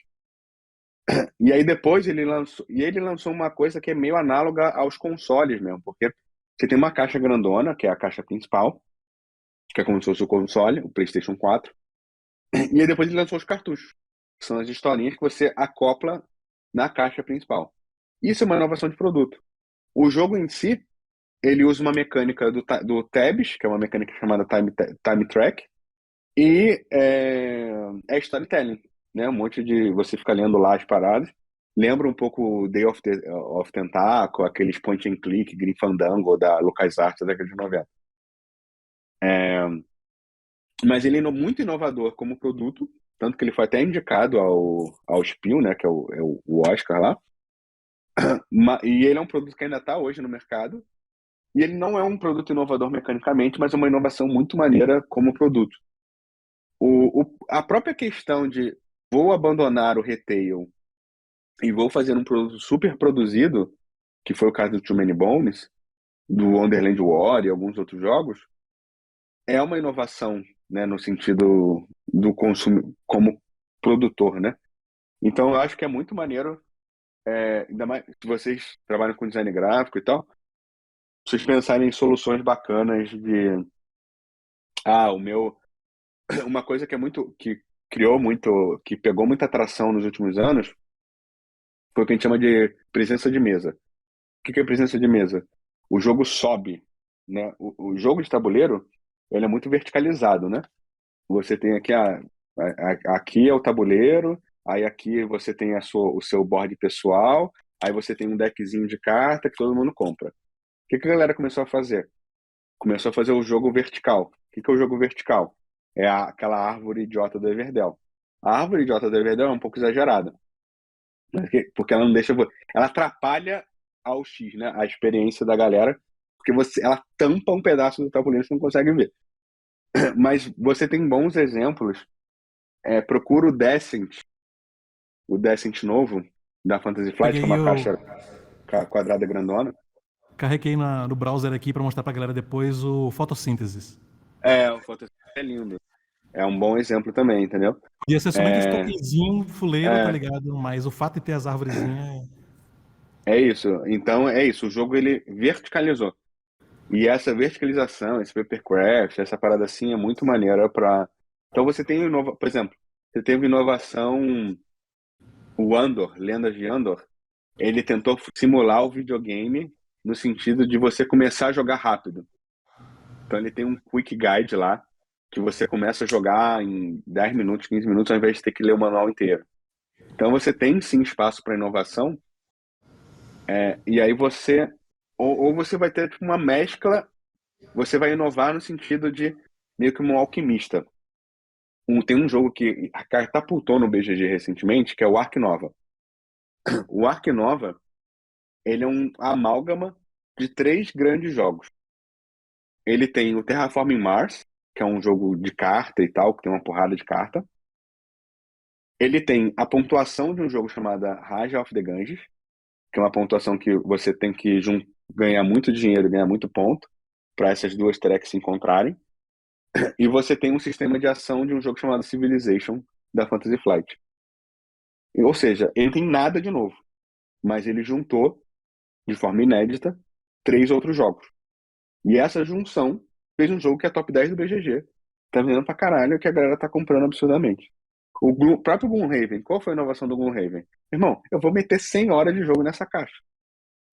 E aí depois ele lançou uma coisa que é meio análoga aos consoles mesmo, porque você tem uma caixa grandona, que é a caixa principal, que é como se fosse o console, o PlayStation 4, e aí depois ele lançou os cartuchos, que são as historinhas que você acopla na caixa principal. Isso é uma inovação de produto. O jogo em si, ele usa uma mecânica do Tabs, que é uma mecânica chamada Time Track, e é storytelling, né? Um monte de você fica lendo lá as paradas. Lembra um pouco Day of Tentacle, aqueles point and click, Grim Fandango da LucasArts da década de 90. Mas ele é muito inovador como produto, tanto que ele foi até indicado ao Spiel, né? Que é o Oscar lá. E ele é um produto que ainda está hoje no mercado. E ele não é um produto inovador mecanicamente, mas é uma inovação muito maneira como produto. A própria questão de vou abandonar o retail e vou fazer um produto super produzido, que foi o caso do Too Many Bones, do Wonderland War e alguns outros jogos, é uma inovação, né, no sentido do consumo como produtor, né? Então eu acho que é muito maneiro, ainda mais se vocês trabalham com design gráfico e tal, vocês pensarem em soluções bacanas de o meu uma coisa que criou muito, que pegou muita atração nos últimos anos, foi o que a gente chama de presença de mesa. O que é presença de mesa? O jogo sobe, né? O jogo de tabuleiro, ele é muito verticalizado, né? Você tem aqui aqui é o tabuleiro, aí aqui você tem o seu board pessoal, aí você tem um deckzinho de carta que todo mundo compra. O que a galera começou a fazer? Começou a fazer o jogo vertical. O que é o jogo vertical? É aquela árvore idiota do Everdell. A árvore idiota do Everdell é um pouco exagerada, porque ela não deixa, ela atrapalha ao X, né? A experiência da galera, porque ela tampa um pedaço do tabuleiro que você não consegue ver. Mas você tem bons exemplos. Procura o Descent novo da Fantasy Flight, que é Peguei uma o, caixa quadrada grandona. carreguei no browser aqui para mostrar para a galera depois o fotossíntese. O Fantasy é lindo. É um bom exemplo também, entendeu? Podia ser somente os É, tokenzinhos, fuleiro, tá é, ligado? Mas o fato de ter as árvorezinhas. é isso. Então é isso. O jogo ele verticalizou. E essa verticalização, esse papercraft, essa parada assim é muito maneira para. Então você tem por exemplo, você teve inovação, o Andor, Lendas de Andor, ele tentou simular o videogame no sentido de você começar a jogar rápido. Então ele tem um quick guide lá que você começa a jogar em 10 minutos, 15 minutos, ao invés de ter que ler o manual inteiro. Então você tem sim espaço para inovação, e aí ou você vai ter tipo, uma mescla, você vai inovar no sentido de meio que um alquimista. Tem um jogo que catapultou no BGG recentemente, que é o Ark Nova. O Ark Nova, ele é um amálgama de 3 grandes jogos. Ele tem o Terraforming Mars, que é um jogo de carta e tal, que tem uma porrada de carta. Ele tem a pontuação de um jogo chamado Raja of the Ganges, que é uma pontuação que você tem que ganhar muito dinheiro, ganhar muito ponto, para essas duas tracks se encontrarem. E você tem um sistema de ação de um jogo chamado Civilization, da Fantasy Flight. Ou seja, ele tem nada de novo. mas ele juntou, de forma inédita, 3 outros jogos. E essa junção fez um jogo que é top 10 do BGG. Tá vendendo pra caralho, que a galera tá comprando absurdamente. O próprio Gloomhaven, qual foi a inovação do Gloomhaven? Irmão, eu vou meter 100 horas de jogo nessa caixa.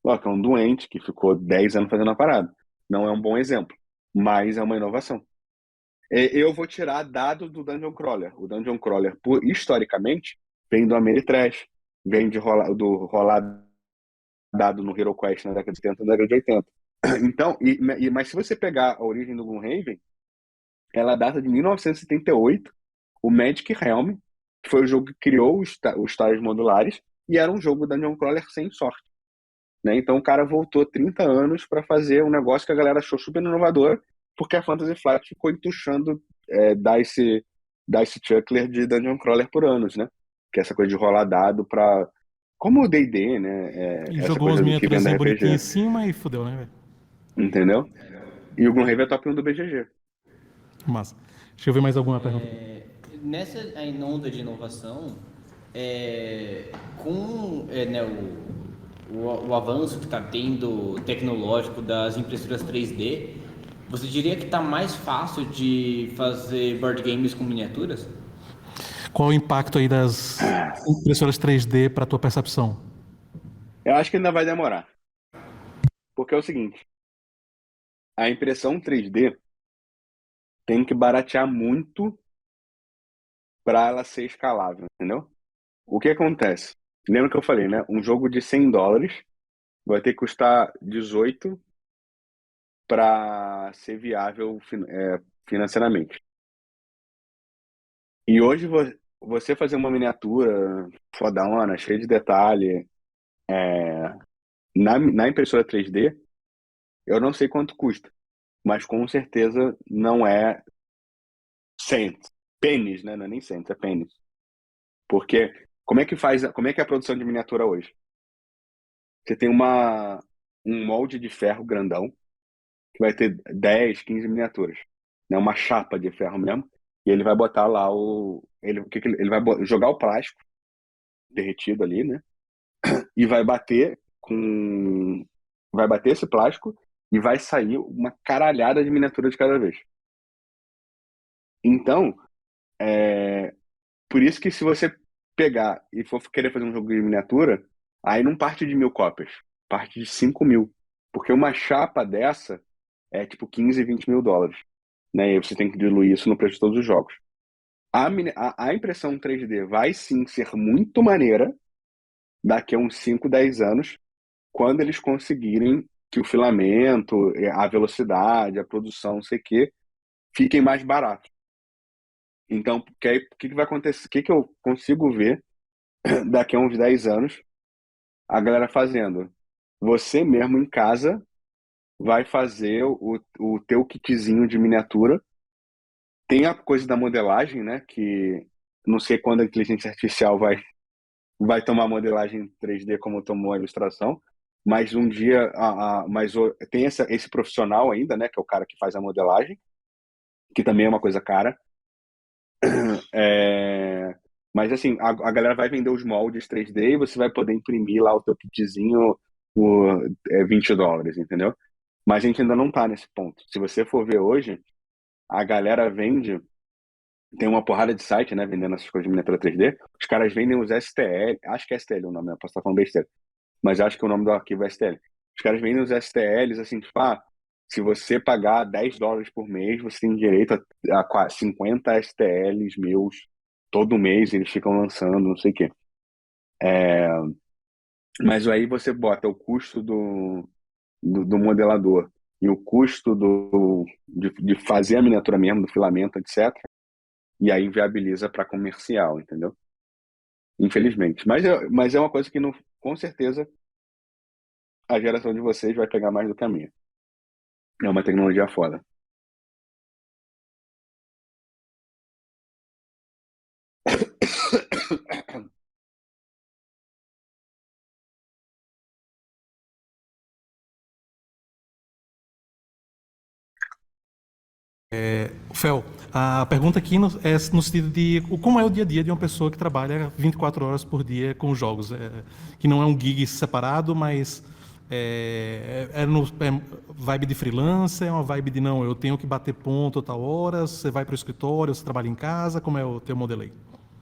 Ó, que é um doente que ficou 10 anos fazendo a parada. Não é um bom exemplo, mas é uma inovação. Eu vou tirar dado do Dungeon Crawler. O Dungeon Crawler, historicamente, vem do Ameritrash, vem do rolar dado no Hero Quest na década de 70 e na década de 80. Então, mas se você pegar a origem do Gloomhaven, ela data de 1978, o Magic Realm, que foi o jogo que criou os tiles modulares, e era um jogo Dungeon Crawler sem sorte. Né? Então o cara voltou 30 anos para fazer um negócio que a galera achou super inovador, porque a Fantasy Flight ficou entuchando Dice Chuckler de Dungeon Crawler por anos, né? Que é essa coisa de rolar dado para como o D&D, né? E Essa jogou umas coisa do que vem da miniaturazinhas bonitinhas RPG, em cima e fudeu, né, velho? entendeu? E o Gloomhaven é top 1 do BGG. Massa. Deixa eu ver mais alguma pergunta. Nessa onda de inovação, com né, o avanço que está tendo tecnológico das impressoras 3D, você diria que está mais fácil de fazer board games com miniaturas? Qual o impacto aí das impressoras 3D para tua percepção? Eu acho que ainda vai demorar. Porque é o seguinte, a impressão 3D tem que baratear muito para ela ser escalável, entendeu? O que acontece? Lembra que eu falei, né? Um jogo de $100 vai ter que custar 18 para ser viável financeiramente. E hoje você fazer uma miniatura fodona, cheia de detalhe, na impressora 3D, eu não sei quanto custa, mas com certeza não é cents, pennies, né? Não é nem cents, é pennies. Porque como é que é a produção de miniatura hoje? Você tem um molde de ferro grandão, que vai ter 10, 15 miniaturas. Né? Uma chapa de ferro mesmo. E ele vai botar lá ele vai jogar o plástico derretido ali, né? E vai bater esse plástico e vai sair uma caralhada de miniatura de cada vez. Então, por isso que se você pegar e for querer fazer um jogo de miniatura, aí não parte de 1.000 cópias, parte de 5.000. Porque uma chapa dessa é tipo 15, 20 mil dólares. Né? E você tem que diluir isso no preço de todos os jogos. A impressão 3D vai sim ser muito maneira daqui a uns 5, 10 anos, quando eles conseguirem que o filamento, a velocidade, a produção, não sei o quê, fiquem mais baratos. Então, porque aí, o que vai acontecer? O que eu consigo ver daqui a uns 10 anos a galera fazendo? Você mesmo em casa vai fazer o teu kitzinho de miniatura. Tem a coisa da modelagem, né? Que não sei quando a inteligência artificial vai tomar modelagem 3D como tomou a ilustração, mas um dia tem esse profissional ainda, né? Que é o cara que faz a modelagem, que também é uma coisa cara. Mas assim, a galera vai vender os moldes 3D e você vai poder imprimir lá o teu kitzinho por $20, entendeu? Mas a gente ainda não tá nesse ponto. Se você for ver hoje, a galera vende. Tem uma porrada de site, né, vendendo essas coisas de miniatura 3D. Os caras vendem os STL, acho que é STL o nome, né? Posso estar falando besteira, mas acho que o nome do arquivo é STL. Os caras vendem os STLs assim, tipo, se você pagar $10 por mês, você tem direito a 50 STLs meus todo mês, eles ficam lançando, não sei o quê. Mas aí você bota o custo do modelador e o custo de fazer a miniatura mesmo, do filamento, etc. E aí viabiliza para comercial, entendeu? Infelizmente. Mas é uma coisa que, não, com certeza, a geração de vocês vai pegar mais do que a minha. É uma tecnologia foda. Fel, a pergunta aqui é no sentido de como é o dia a dia de uma pessoa que trabalha 24 horas por dia com jogos, que não é um gig separado, mas vibe de freelancer, é uma vibe de não, eu tenho que bater ponto a tal hora, você vai para o escritório, você trabalha em casa, como é o teu modelo aí?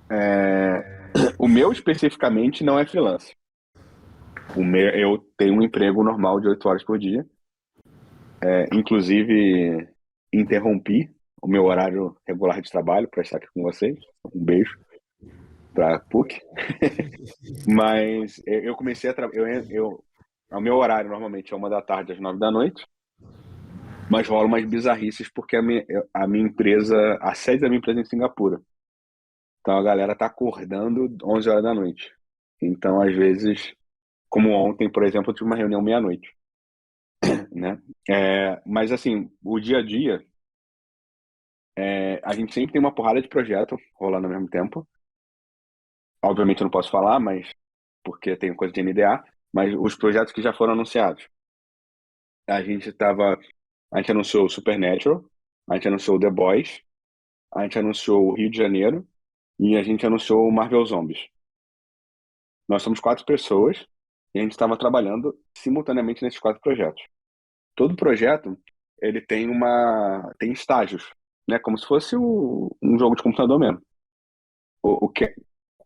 É, o meu especificamente não é freelance. Eu tenho um emprego normal de 8 horas por dia. Inclusive, interrompi o meu horário regular de trabalho para estar aqui com vocês. Um beijo para PUC. Mas eu comecei a trabalhar. O meu horário normalmente é 1 da tarde às 9 da noite, mas rola umas bizarrices porque a minha empresa, a sede da minha empresa é em Singapura. Então a galera tá acordando 11 horas da noite. Então, às vezes, como ontem, por exemplo, eu tive uma reunião meia-noite, né? Mas assim, o dia a dia, a gente sempre tem uma porrada de projeto rolando ao mesmo tempo. Obviamente eu não posso falar, mas porque tem coisa de NDA, mas os projetos que já foram anunciados. A gente tava, a gente anunciou o Supernatural, a gente anunciou o The Boys, a gente anunciou o Rio de Janeiro e a gente anunciou o Marvel Zombies. Nós somos 4 pessoas e a gente estava trabalhando simultaneamente nesses 4 projetos. Todo projeto, ele tem estágios, né? Como se fosse um jogo de computador mesmo.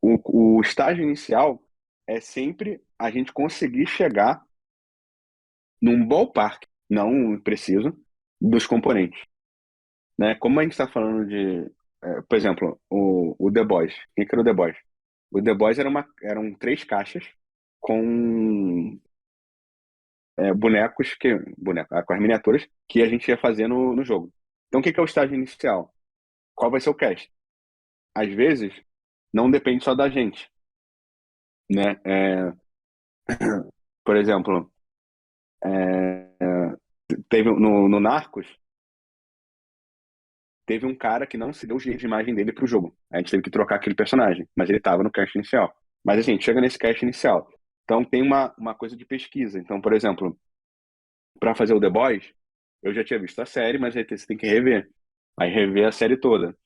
O estágio inicial é sempre a gente conseguir chegar num ballpark, não preciso, dos componentes, né? Como a gente está falando por exemplo, o The Boys. Quem que era o The Boys? O The Boys eram 3 caixas com com as miniaturas que a gente ia fazer no jogo. Então, o que que é o estágio inicial? Qual vai ser o cast? Às vezes, não depende só da gente, né? Por exemplo, teve no Narcos, teve um cara que não se deu o jeito de imagem dele pro jogo. A gente teve que trocar aquele personagem, mas ele estava no cast inicial. Mas assim, a gente chega nesse cast inicial. Então tem uma coisa de pesquisa. Então, por exemplo, para fazer o The Boys, eu já tinha visto a série, mas aí você tem que rever. Aí rever a série toda.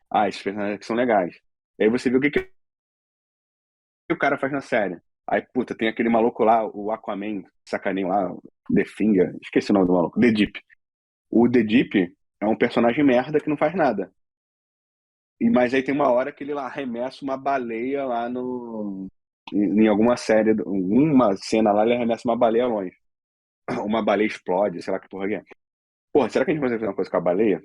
Ah, esses personagens aqui são legais. Aí você vê o que o cara faz na série. Aí, puta, tem aquele maluco lá, o Aquaman, sacaninho lá, The Finger, esqueci o nome do maluco, The Deep. O The Deep é um personagem merda que não faz nada. Mas aí tem uma hora que ele lá arremessa uma baleia lá em alguma série, uma cena lá, ele arremessa uma baleia longe. Uma baleia explode, sei lá que porra que é. Porra, será que a gente vai fazer uma coisa com a baleia?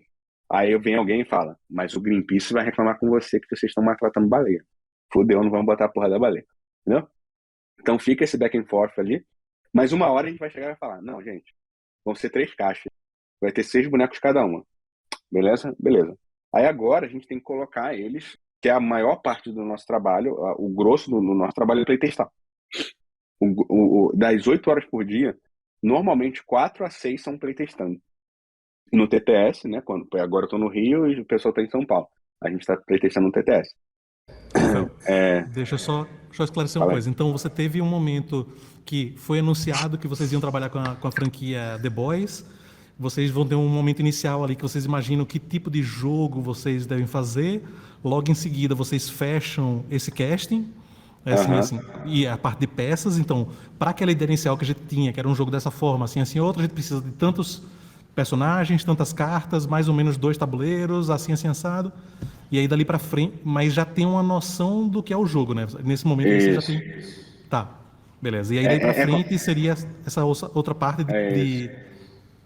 Aí vem alguém e fala, mas o Greenpeace vai reclamar com você que vocês estão maltratando baleia. Fudeu, não vamos botar a porra da baleia. Entendeu? Então fica esse back and forth ali. Mas uma hora a gente vai chegar e vai falar, não, gente, vão ser 3 caixas. Vai ter 6 bonecos cada uma. Beleza? Beleza. Aí agora a gente tem que colocar eles, que é a maior parte do nosso trabalho, o grosso do nosso trabalho é playtestar. Das 8 horas por dia, normalmente 4 a 6 são playtestando. No TTS, né? Agora eu tô no Rio e o pessoal tá em São Paulo. A gente tá playtestando no TTS. Fel, É, deixa eu esclarecer uma fala aí. coisa. Então, você teve um momento que foi anunciado que vocês iam trabalhar com a franquia The Boys. Vocês vão ter um momento inicial ali que vocês imaginam que tipo de jogo vocês devem fazer. Logo em seguida, vocês fecham esse casting. Aham. E a parte de peças. Então, para aquela ideia inicial que a gente tinha, que era um jogo dessa forma, assim, outra, a gente precisa de tantos personagens, tantas cartas, mais ou menos 2 tabuleiros, assim, assado. E aí dali pra frente, mas já tem uma noção do que é o jogo, né? Nesse momento você já Isso. tem. Tá, beleza. E aí É, daí pra é, é, co- frente seria essa outra parte é isso.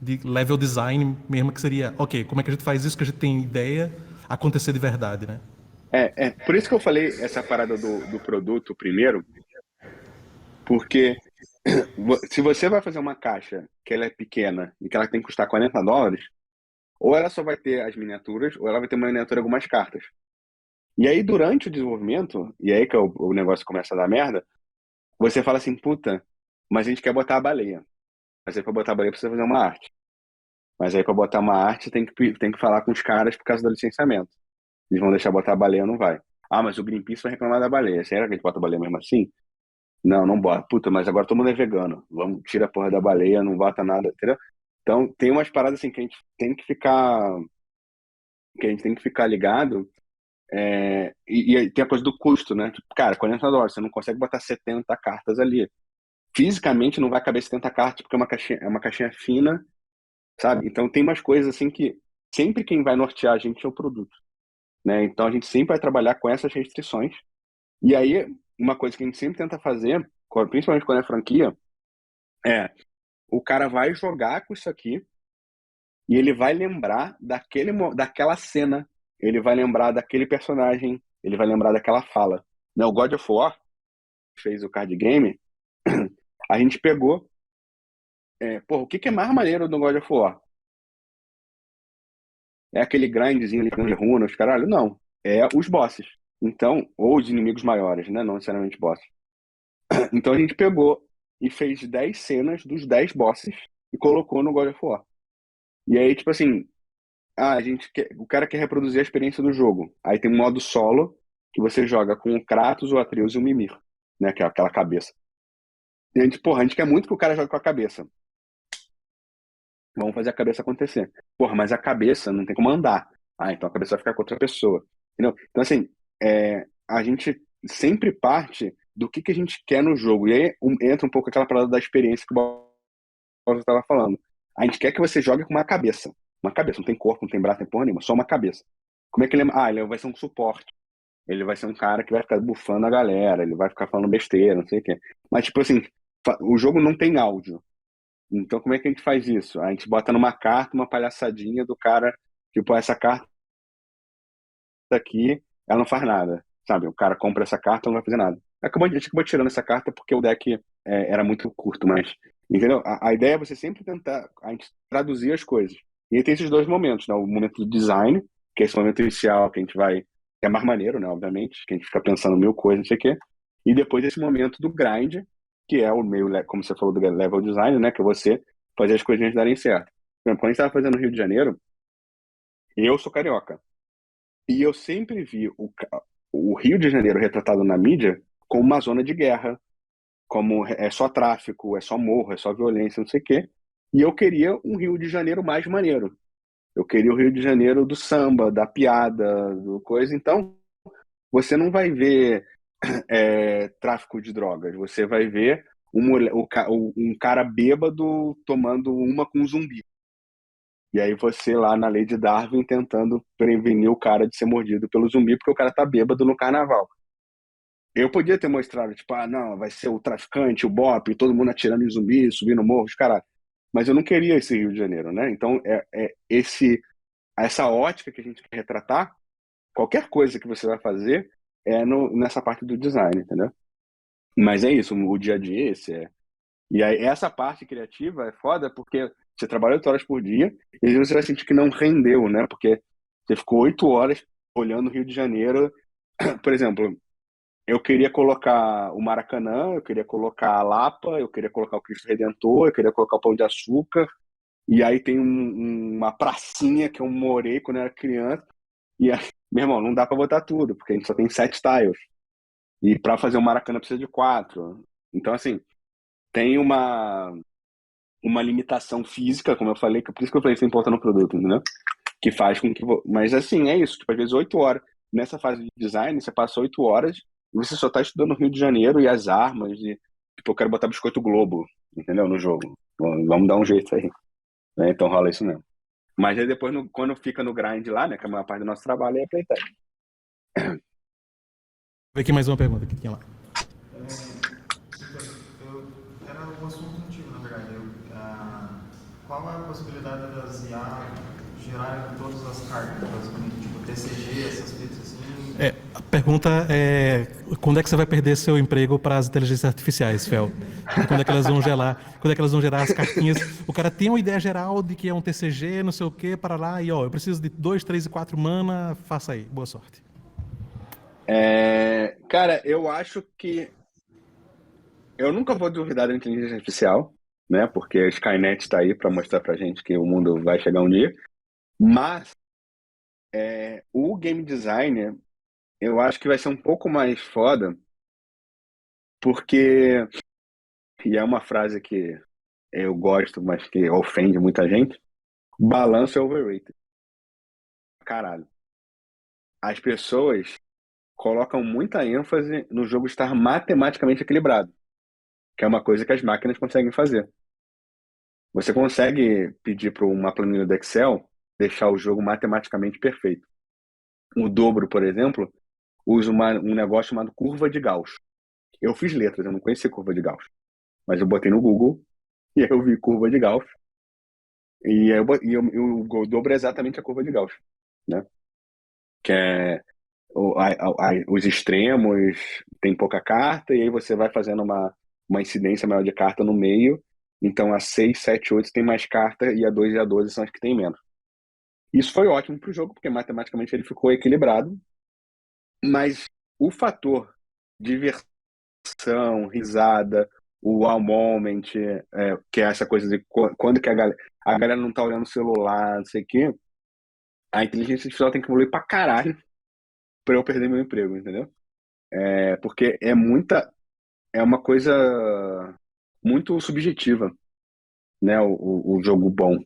de level design mesmo, que seria, ok, como é que a gente faz isso que a gente tem ideia acontecer de verdade, né? Por isso que eu falei essa parada do produto primeiro, porque se você vai fazer uma caixa que ela é pequena e que ela tem que custar US$ 40, ou ela só vai ter as miniaturas, ou ela vai ter uma miniatura e algumas cartas. E aí, durante o desenvolvimento, e aí que o negócio começa a dar merda, você fala assim, puta, mas a gente quer botar a baleia. Mas aí pra botar a baleia precisa fazer uma arte. Mas aí pra botar uma arte tem que falar com os caras por causa do licenciamento. Eles vão deixar botar a baleia ou não vai. Ah, mas o Greenpeace vai reclamar da baleia. Será que a gente bota a baleia mesmo assim? Não, não bota. Puta, mas agora todo mundo é vegano. Vamos, tira a porra da baleia, não bota nada, entendeu? Então, tem umas paradas assim que a gente tem que ficar que a gente tem que ficar ligado e aí tem a coisa do custo, né? Tipo, cara, $40, você não consegue botar 70 cartas ali. Fisicamente não vai caber 70 cartas porque é uma caixinha fina, sabe? Então tem umas coisas assim que sempre quem vai nortear a gente é o produto, né? Então a gente sempre vai trabalhar com essas restrições. E aí, uma coisa que a gente sempre tenta fazer, principalmente quando é franquia, é o cara vai jogar com isso aqui e ele vai lembrar daquela cena, ele vai lembrar daquele personagem, ele vai lembrar daquela fala. Né? O God of War fez o card game, a gente pegou. O que é mais maneiro do God of War? É aquele grindzinho ali de runas, caralho? Não. É os bosses. Então, ou os inimigos maiores, né? Não necessariamente bosses. Então a gente pegou e fez 10 cenas dos 10 bosses e colocou no God of War. E aí, tipo assim, o cara quer reproduzir a experiência do jogo. Aí tem um modo solo que você joga com o Kratos, o Atreus e o Mimir, né? Que é aquela cabeça. E a gente quer muito que o cara jogue com a cabeça. Vamos fazer a cabeça acontecer. Porra, mas a cabeça não tem como andar. Então a cabeça vai ficar com outra pessoa. Entendeu? Então, assim, a gente sempre parte do que a gente quer no jogo. E aí entra um pouco aquela parada da experiência que o Bosa estava falando. A gente quer que você jogue com uma cabeça. Uma cabeça, não tem corpo, não tem braço, não tem porra nenhuma, só uma cabeça. Como é que ele... ele vai ser um suporte. Ele vai ser um cara que vai ficar bufando a galera, ele vai ficar falando besteira, não sei o quê. Mas, tipo assim, o jogo não tem áudio. Então, como é que a gente faz isso? A gente bota numa carta uma palhaçadinha do cara, tipo, essa carta aqui, ela não faz nada, sabe? O cara compra essa carta, não vai fazer nada. A gente acabou tirando essa carta porque o deck era muito curto, mas, entendeu? A ideia é você sempre tentar a gente traduzir as coisas. E aí tem esses dois momentos, né? O momento do design, que é esse momento inicial que a gente vai, que é mais maneiro, né? Obviamente, que a gente fica pensando mil coisas, não sei o quê. E depois esse momento do grind, que é o meio, como você falou, do level design, né? Que é você fazer as coisinhas darem certo. Por exemplo, quando a gente estava fazendo no Rio de Janeiro, eu sou carioca. E eu sempre vi o Rio de Janeiro retratado na mídia como uma zona de guerra, como é só tráfico, é só morro, é só violência, não sei o quê. E eu queria um Rio de Janeiro mais maneiro. Eu queria o Rio de Janeiro do samba, da piada, do coisa. Então, você não vai ver tráfico de drogas. Você vai ver um cara bêbado tomando uma com um zumbi. E aí você lá na lei de Darwin tentando prevenir o cara de ser mordido pelo zumbi porque o cara tá bêbado no carnaval. Eu podia ter mostrado, tipo, não, vai ser o traficante, o bope, todo mundo atirando em zumbi, subindo morros, caralho. Mas eu não queria esse Rio de Janeiro, né? Então, essa ótica que a gente quer retratar, qualquer coisa que você vai fazer nessa parte do design, entendeu? Mas é isso, o dia a dia E aí, essa parte criativa é foda porque você trabalha 8 horas por dia e às vezes você vai sentir que não rendeu, né? Porque você ficou 8 horas olhando o Rio de Janeiro. Por exemplo, eu queria colocar o Maracanã, eu queria colocar a Lapa, eu queria colocar o Cristo Redentor, eu queria colocar o Pão de Açúcar. E aí tem uma pracinha que eu morei quando eu era criança. E aí, meu irmão, não dá pra botar tudo, porque a gente só tem 7 tiles. E pra fazer o Maracanã precisa de 4. Então, assim, tem uma limitação física, como eu falei, que por isso que eu falei que você importa no produto, entendeu? Que faz com que... Mas, assim, é isso. Tipo, às vezes 8 horas. Nessa fase de design, você passa 8 horas e você só tá estudando o Rio de Janeiro e as armas. Tipo, eu quero botar biscoito Globo, entendeu? No jogo. Vamos dar um jeito aí. Né? Então rola isso mesmo. Mas aí depois, quando fica no grind lá, né, que é a maior parte do nosso trabalho, é playtest. Vou ver aqui mais uma pergunta que tinha lá. Era um assunto antigo, na verdade. Qual é a possibilidade das IA gerarem todas as cartas, basicamente? Tipo, TCG, essas fitas assim? A pergunta é quando é que você vai perder seu emprego para as inteligências artificiais, Fel? Quando é que elas vão gerar as cartinhas? O cara tem uma ideia geral de que é um TCG, não sei o quê, para lá, e eu preciso de 2, 3 e 4 mana, faça aí, boa sorte. Cara, eu acho que eu nunca vou duvidar da inteligência artificial, né? Porque a Skynet está aí para mostrar pra gente que o mundo vai chegar um dia. Mas o game designer, eu acho que vai ser um pouco mais foda, porque, e é uma frase que eu gosto, mas que ofende muita gente, balanço é overrated. caralho. As pessoas colocam muita ênfase no jogo estar matematicamente equilibrado, que é uma coisa que as máquinas conseguem fazer. Você consegue pedir para uma planilha do Excel deixar o jogo matematicamente perfeito. O Dobro, por exemplo, usa um negócio chamado curva de Gauss. Eu fiz letras, eu não conhecia curva de Gauss, mas eu botei no Google e aí eu vi curva de Gauss e, aí o Dobro é exatamente a curva de Gauss, né? Que é os extremos tem pouca carta e aí você vai fazendo uma incidência maior de carta no meio. Então a 6, 7, 8 tem mais carta e a 2 e a 12 são as que tem menos. Isso foi ótimo para o jogo, porque matematicamente ele ficou equilibrado, mas o fator diversão, risada, o wow moment, que é essa coisa de quando que a galera não tá olhando o celular, não sei o quê, a inteligência artificial tem que evoluir pra caralho pra eu perder meu emprego, entendeu? Porque é uma coisa muito subjetiva, né, o jogo bom.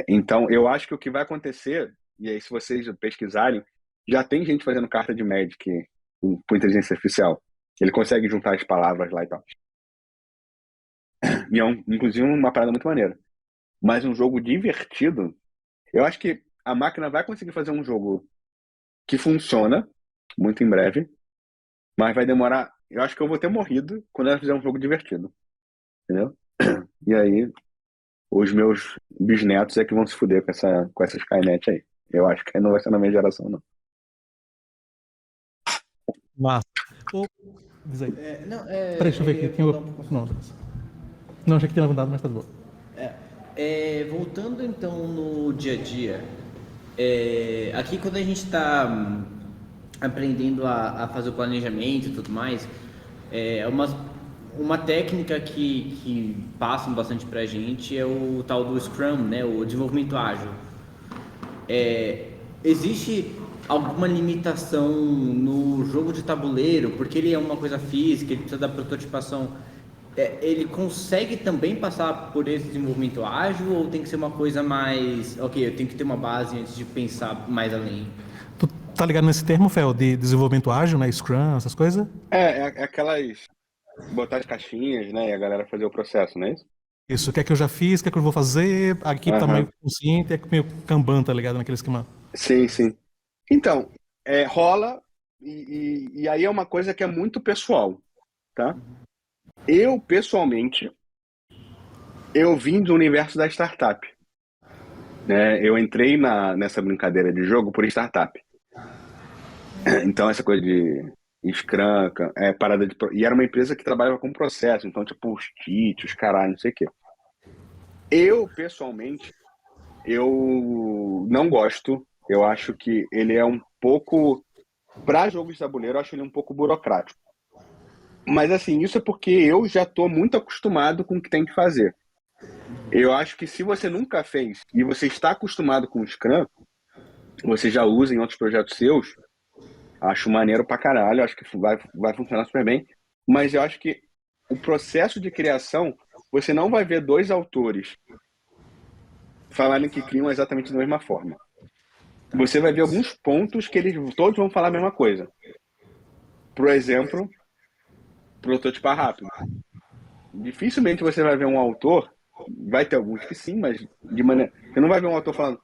Então, eu acho que o que vai acontecer, e aí se vocês pesquisarem, já tem gente fazendo carta de Magic por inteligência artificial. Ele consegue juntar as palavras lá e tal. E é, inclusive, uma parada muito maneira. Mas um jogo divertido, eu acho que a máquina vai conseguir fazer um jogo que funciona muito em breve, mas vai demorar. Eu acho que eu vou ter morrido quando ela fizer um jogo divertido, entendeu? E aí, os meus bisnetos é que vão se fuder com essa Skynet aí. Eu acho que não vai ser na minha geração, não. Massa. Ô, diz aí. Não, Peraí, deixa eu ver aqui. Não, achei que tinha levantado, mas tá de boa. Voltando então no dia a dia, aqui quando a gente está aprendendo a fazer o planejamento e tudo mais, uma técnica que passam bastante pra gente é o tal do Scrum, né, o desenvolvimento ágil. Existe alguma limitação no jogo de tabuleiro, porque ele é uma coisa física, ele precisa da prototipação, ele consegue também passar por esse desenvolvimento ágil ou tem que ser uma coisa mais, ok, eu tenho que ter uma base antes de pensar mais além? Tu tá ligado nesse termo, Fel, de desenvolvimento ágil, né? Scrum, essas coisas? É aquelas botar as caixinhas, né, e a galera fazer o processo, não é isso? Isso, o que é que eu já fiz, o que é que eu vou fazer, a equipe tá meio Aham. consciente, é meio Kanban, tá ligado? Naquele esquema. Sim, sim. Então, rola, e aí é uma coisa que é muito pessoal, tá? Eu, pessoalmente, eu vim do universo da startup, né? Eu entrei nessa brincadeira de jogo por startup. Então, essa coisa de Scrum, parada de... E era uma empresa que trabalhava com processo, então, tipo, os kits, os caralho, não sei o quê. Eu, pessoalmente, eu não gosto. Eu acho que ele é um pouco... Para jogos de tabuleiro, eu acho ele um pouco burocrático. Mas, assim, isso é porque eu já estou muito acostumado com o que tem que fazer. Eu acho que se você nunca fez e você está acostumado com o Scrum, você já usa em outros projetos seus, acho maneiro pra caralho, acho que vai funcionar super bem. Mas eu acho que o processo de criação, você não vai ver dois autores falarem que criam exatamente da mesma forma. Você vai ver alguns pontos que eles todos vão falar a mesma coisa. Por exemplo, prototipar rápido. Dificilmente você vai ver um autor, vai ter alguns que sim, mas de maneira. Você não vai ver um autor falando,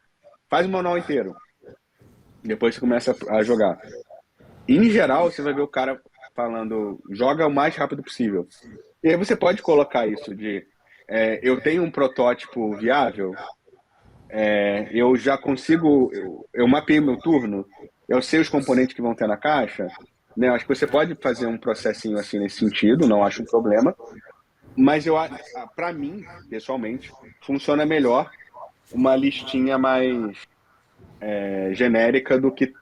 faz o manual inteiro. Depois você começa a jogar. Em geral, você vai ver o cara falando, joga o mais rápido possível. E aí você pode colocar isso de, eu tenho um protótipo viável, eu já consigo, eu mapeei meu turno, eu sei os componentes que vão ter na caixa, né? Acho que você pode fazer um processinho assim nesse sentido, não acho um problema. Mas para mim, pessoalmente, funciona melhor uma listinha mais genérica do que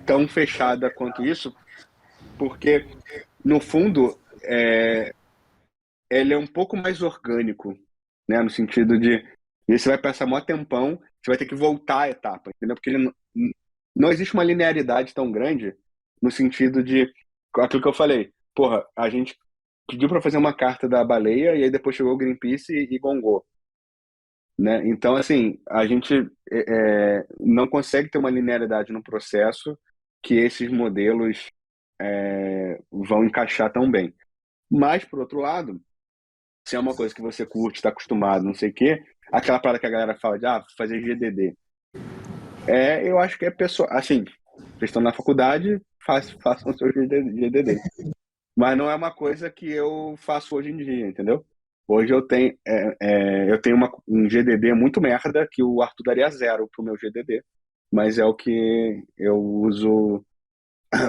tão fechada quanto isso, porque, no fundo, ele é um pouco mais orgânico, né? No sentido de você vai passar maior tempão, você vai ter que voltar à etapa, entendeu? Porque não existe uma linearidade tão grande no sentido de aquilo que eu falei. Porra, a gente pediu para fazer uma carta da baleia e aí depois chegou o Greenpeace e gongou. né? Então, assim, a gente não consegue ter uma linearidade no processo que esses modelos vão encaixar tão bem. Mas, por outro lado, se é uma coisa que você curte, está acostumado, não sei o quê, aquela parada que a galera fala de fazer GDD. Eu acho que é pessoal. Assim, vocês estão na faculdade, façam o seu GDD. Mas não é uma coisa que eu faço hoje em dia, entendeu? Hoje eu tenho um GDD muito merda que o Arthur daria 0 pro meu GDD. Mas é o que eu uso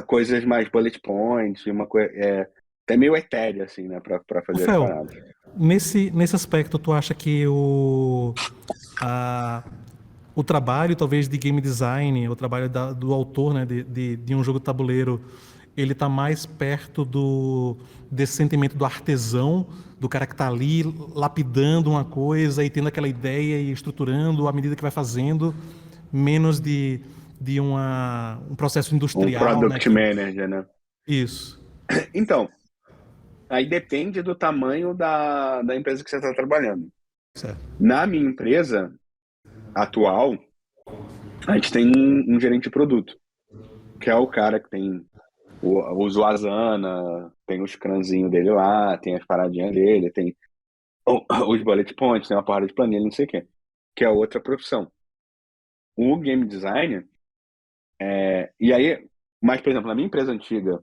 coisas mais bullet points, uma coisa até meio etérea, assim, né, pra Ô, fazer as Fel, paradas. nesse aspecto, tu acha que a, o trabalho, talvez, de game design, o trabalho do autor, né, de um jogo de tabuleiro, ele tá mais perto desse sentimento do artesão, do cara que tá ali lapidando uma coisa e tendo aquela ideia e estruturando à medida que vai fazendo, menos de um processo Um industrial, né? product manager, né? Isso. Então, aí depende do tamanho da empresa que você está trabalhando. Certo. Na minha empresa atual, a gente tem um gerente de produto, que é o cara que tem usa o Asana, tem o scrumzinho dele lá, tem as paradinhas dele, tem os bullet points, tem uma porrada de planilha, não sei o quê, que é outra profissão. O game designer, e aí, mas, por exemplo, na minha empresa antiga,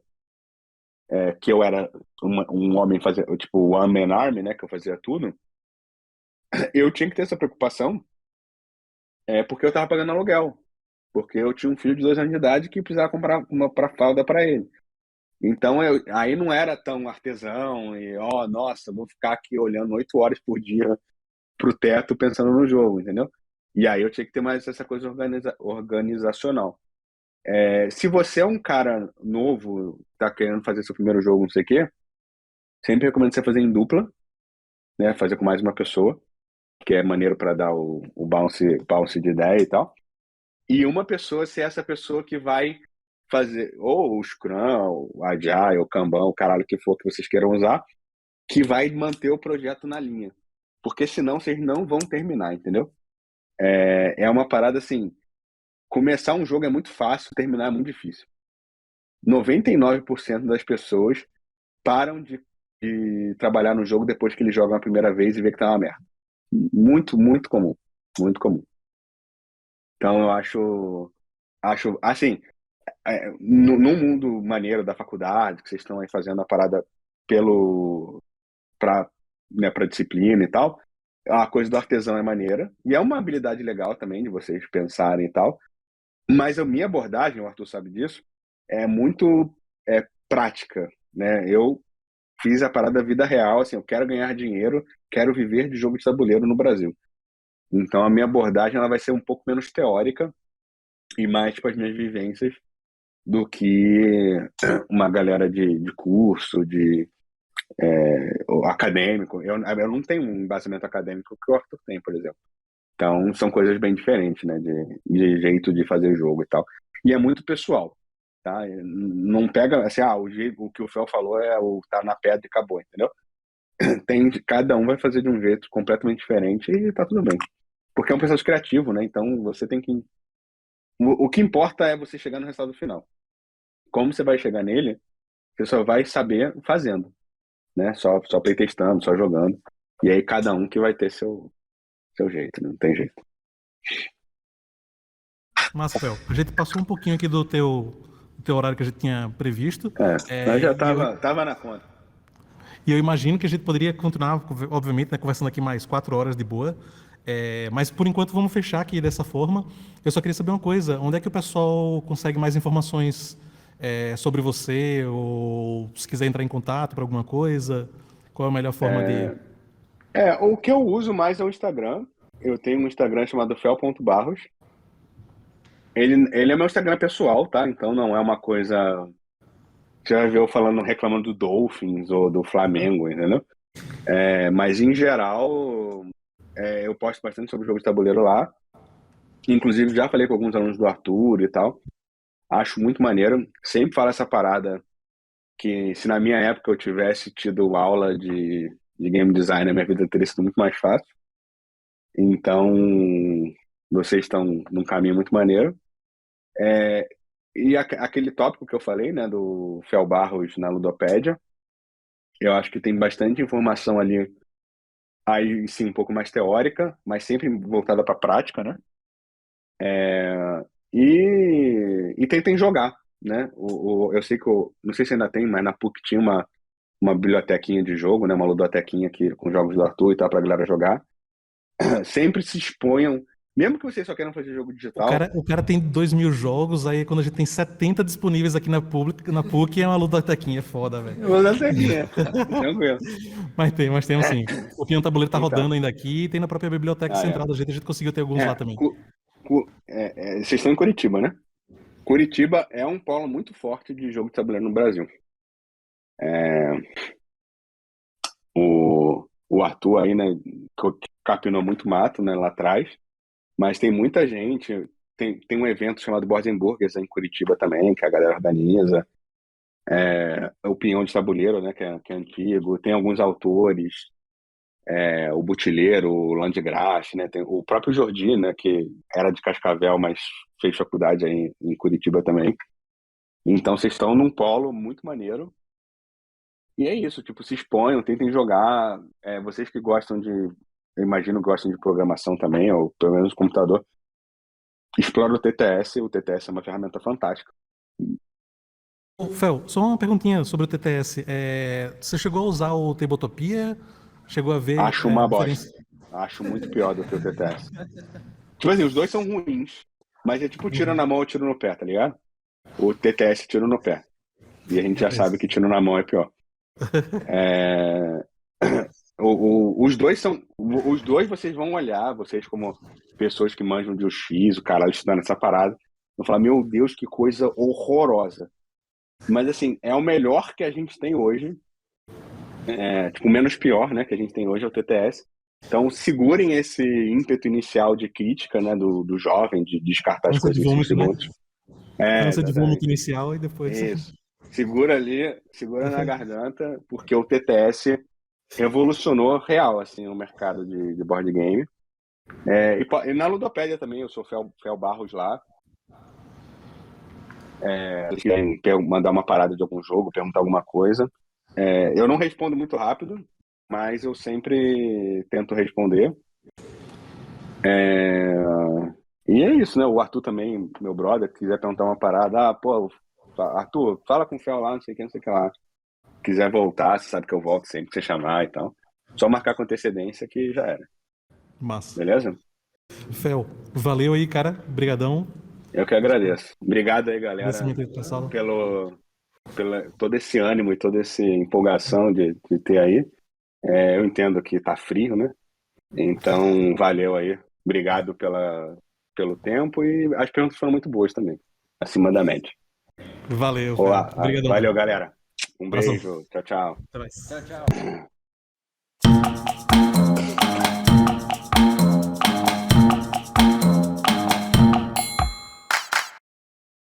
que eu era um homem, tipo, one man army, né, que eu fazia tudo, eu tinha que ter essa preocupação, porque eu tava pagando aluguel, porque eu tinha um filho de 2 anos de idade que precisava comprar uma fralda para ele. Então, aí não era tão artesão e, nossa, vou ficar aqui olhando 8 horas por dia pro teto pensando no jogo, entendeu? E aí eu tinha que ter mais essa coisa organizacional. Se você é um cara novo, tá querendo fazer seu primeiro jogo, não sei o quê, sempre recomendo você fazer em dupla, né? Fazer com mais uma pessoa, que é maneiro para dar o bounce de ideia e tal. E uma pessoa ser essa pessoa que vai fazer ou o Scrum, o Agile, o Kanban, o caralho que for que vocês queiram usar, que vai manter o projeto na linha. Porque senão vocês não vão terminar, entendeu? É uma parada assim, começar um jogo é muito fácil, terminar é muito difícil. 99% das pessoas param de trabalhar no jogo depois que eles jogam a primeira vez e vê que tá uma merda. Muito, muito comum. Muito comum. Então eu acho assim, no mundo maneiro da faculdade, que vocês estão aí fazendo a parada pra, né, pra disciplina e tal, a coisa do artesão é maneira, e é uma habilidade legal também de vocês pensarem e tal, mas a minha abordagem, o Arthur sabe disso, é muito prática, né? Eu fiz a parada da vida real, assim, eu quero ganhar dinheiro, quero viver de jogo de tabuleiro no Brasil. Então a minha abordagem ela vai ser um pouco menos teórica e mais para as minhas vivências do que uma galera de curso, de acadêmico. Eu não tenho um embasamento acadêmico que o Arthur tem, por exemplo. Então, são coisas bem diferentes, né? De jeito de fazer jogo e tal. E é muito pessoal, tá? Não pega, assim, o que o Fel falou é o tá na pedra e acabou, entendeu? Cada um vai fazer de um jeito completamente diferente e tá tudo bem. Porque é um processo criativo, né? Então, você tem que... O que importa é você chegar no resultado final. Como você vai chegar nele, você só vai saber fazendo, né? Só playtestando, só jogando. E aí, cada um que vai ter seu jeito, né? Não tem jeito. Mas, Fel, a gente passou um pouquinho aqui do teu horário que a gente tinha previsto. Mas já E tava na conta. e eu imagino que a gente poderia continuar, obviamente, né, conversando aqui mais 4 horas de boa. Mas por enquanto vamos fechar aqui dessa forma. Eu só queria saber uma coisa: onde é que o pessoal consegue mais informações sobre você? Ou se quiser entrar em contato para alguma coisa? Qual é a melhor forma de. O que eu uso mais é o Instagram. Eu tenho um Instagram chamado fel.barros. Ele é meu Instagram pessoal, tá? Então não é uma coisa. Você vai ver eu reclamando do Dolphins ou do Flamengo, entendeu? Mas em geral, eu posto bastante sobre jogo de tabuleiro lá. Inclusive já falei com alguns alunos do Arthur e tal. Acho muito maneiro. Sempre falo essa parada que se na minha época eu tivesse tido aula de game design, a minha vida teria sido muito mais fácil. Então, vocês estão num caminho muito maneiro. É, e aquele tópico que eu falei, né, do Fel Barros na Ludopédia, eu acho que tem bastante informação ali, aí sim, um pouco mais teórica, mas sempre voltada para a prática, né? E tentem jogar, né? Eu sei que, não sei se ainda tem, mas na PUC tinha uma bibliotequinha de jogo, né? Uma ludotequinha aqui com jogos do Arthur e tal, pra galera jogar. Sempre se exponham, mesmo que vocês só queiram fazer jogo O digital. cara, o cara tem 2.000 jogos, aí quando a gente tem 70 disponíveis aqui na PUC, é uma ludotequinha, é foda, velho. Ludotequinha, tranquilo. Mas tem sim. O Peão Tabuleiro tá Então, rodando ainda aqui e tem na própria biblioteca ah, é. central da gente, a gente conseguiu ter alguns lá também. Vocês estão em Curitiba, né? Curitiba é um polo muito forte de jogo de tabuleiro no Brasil. O Arthur aí, né, capinou muito mato, né, lá atrás, mas tem muita gente. Tem um evento chamado Boards and Burgers em Curitiba também, que a galera organiza. O Pinhão de Tabuleiro, né, que é antigo. Tem alguns autores, o Butileiro, o Landgraf, né, tem o próprio Jordi, né, que era de Cascavel, mas fez faculdade aí em Curitiba também. Então vocês estão num polo muito maneiro. E é isso, tipo, se exponham, tentem jogar. Vocês que gostam eu imagino que gostam de programação também, ou pelo menos computador, explora o TTS. O TTS é uma ferramenta fantástica. Ô, Fel, só uma perguntinha sobre o TTS. Você chegou a usar o Tabletopia? Chegou a ver Acho a uma diferença? bosta. Acho muito pior do que o TTS. Tipo assim, os dois são ruins, mas é tipo tiro na mão ou tiro no pé, tá ligado? O TTS tiro no pé. E a gente já sabe que tiro na mão é pior. É, os dois são. Os dois vocês vão olhar, vocês como pessoas que manjam de UX, o caralho, estudando essa parada, vão falar, meu Deus, que coisa horrorosa. Mas assim, é o melhor que a gente tem hoje. Tipo, o menos pior, né, que a gente tem hoje é o TTS. Então, segurem esse ímpeto inicial de crítica, né, do jovem, de descartar as Ânsia coisas de em 5 vômito, né? segundos. Ânsia de vômito Exatamente. inicial e depois. Isso. Segura ali, segura na garganta, porque o TTS revolucionou real, assim, o mercado de board game. E na Ludopédia também, eu sou Fel Barros lá. Se quiserem mandar uma parada de algum jogo, perguntar alguma coisa. Eu não respondo muito rápido, mas eu sempre tento responder. E é isso, né? O Arthur também, meu brother, quiser perguntar uma parada, pô, Arthur, fala com o Fel lá, não sei o que, não sei o que lá. Quiser voltar, você sabe que eu volto sempre que você chamar e tal. Só marcar com antecedência que já era. Massa. Beleza? Fel, valeu aí, cara. Brigadão. Eu que agradeço. Obrigado aí, galera, Agradecimento aí, pessoal. pelo todo esse ânimo e toda essa empolgação de ter aí. Eu entendo que tá frio, né? Então, valeu aí. Obrigado pelo tempo e as perguntas foram muito boas também, acima da média. Valeu, Fel. Obrigadão, Valeu, velho. galera. Um Abração. beijo. Tchau, tchau. Até mais. Tchau, tchau.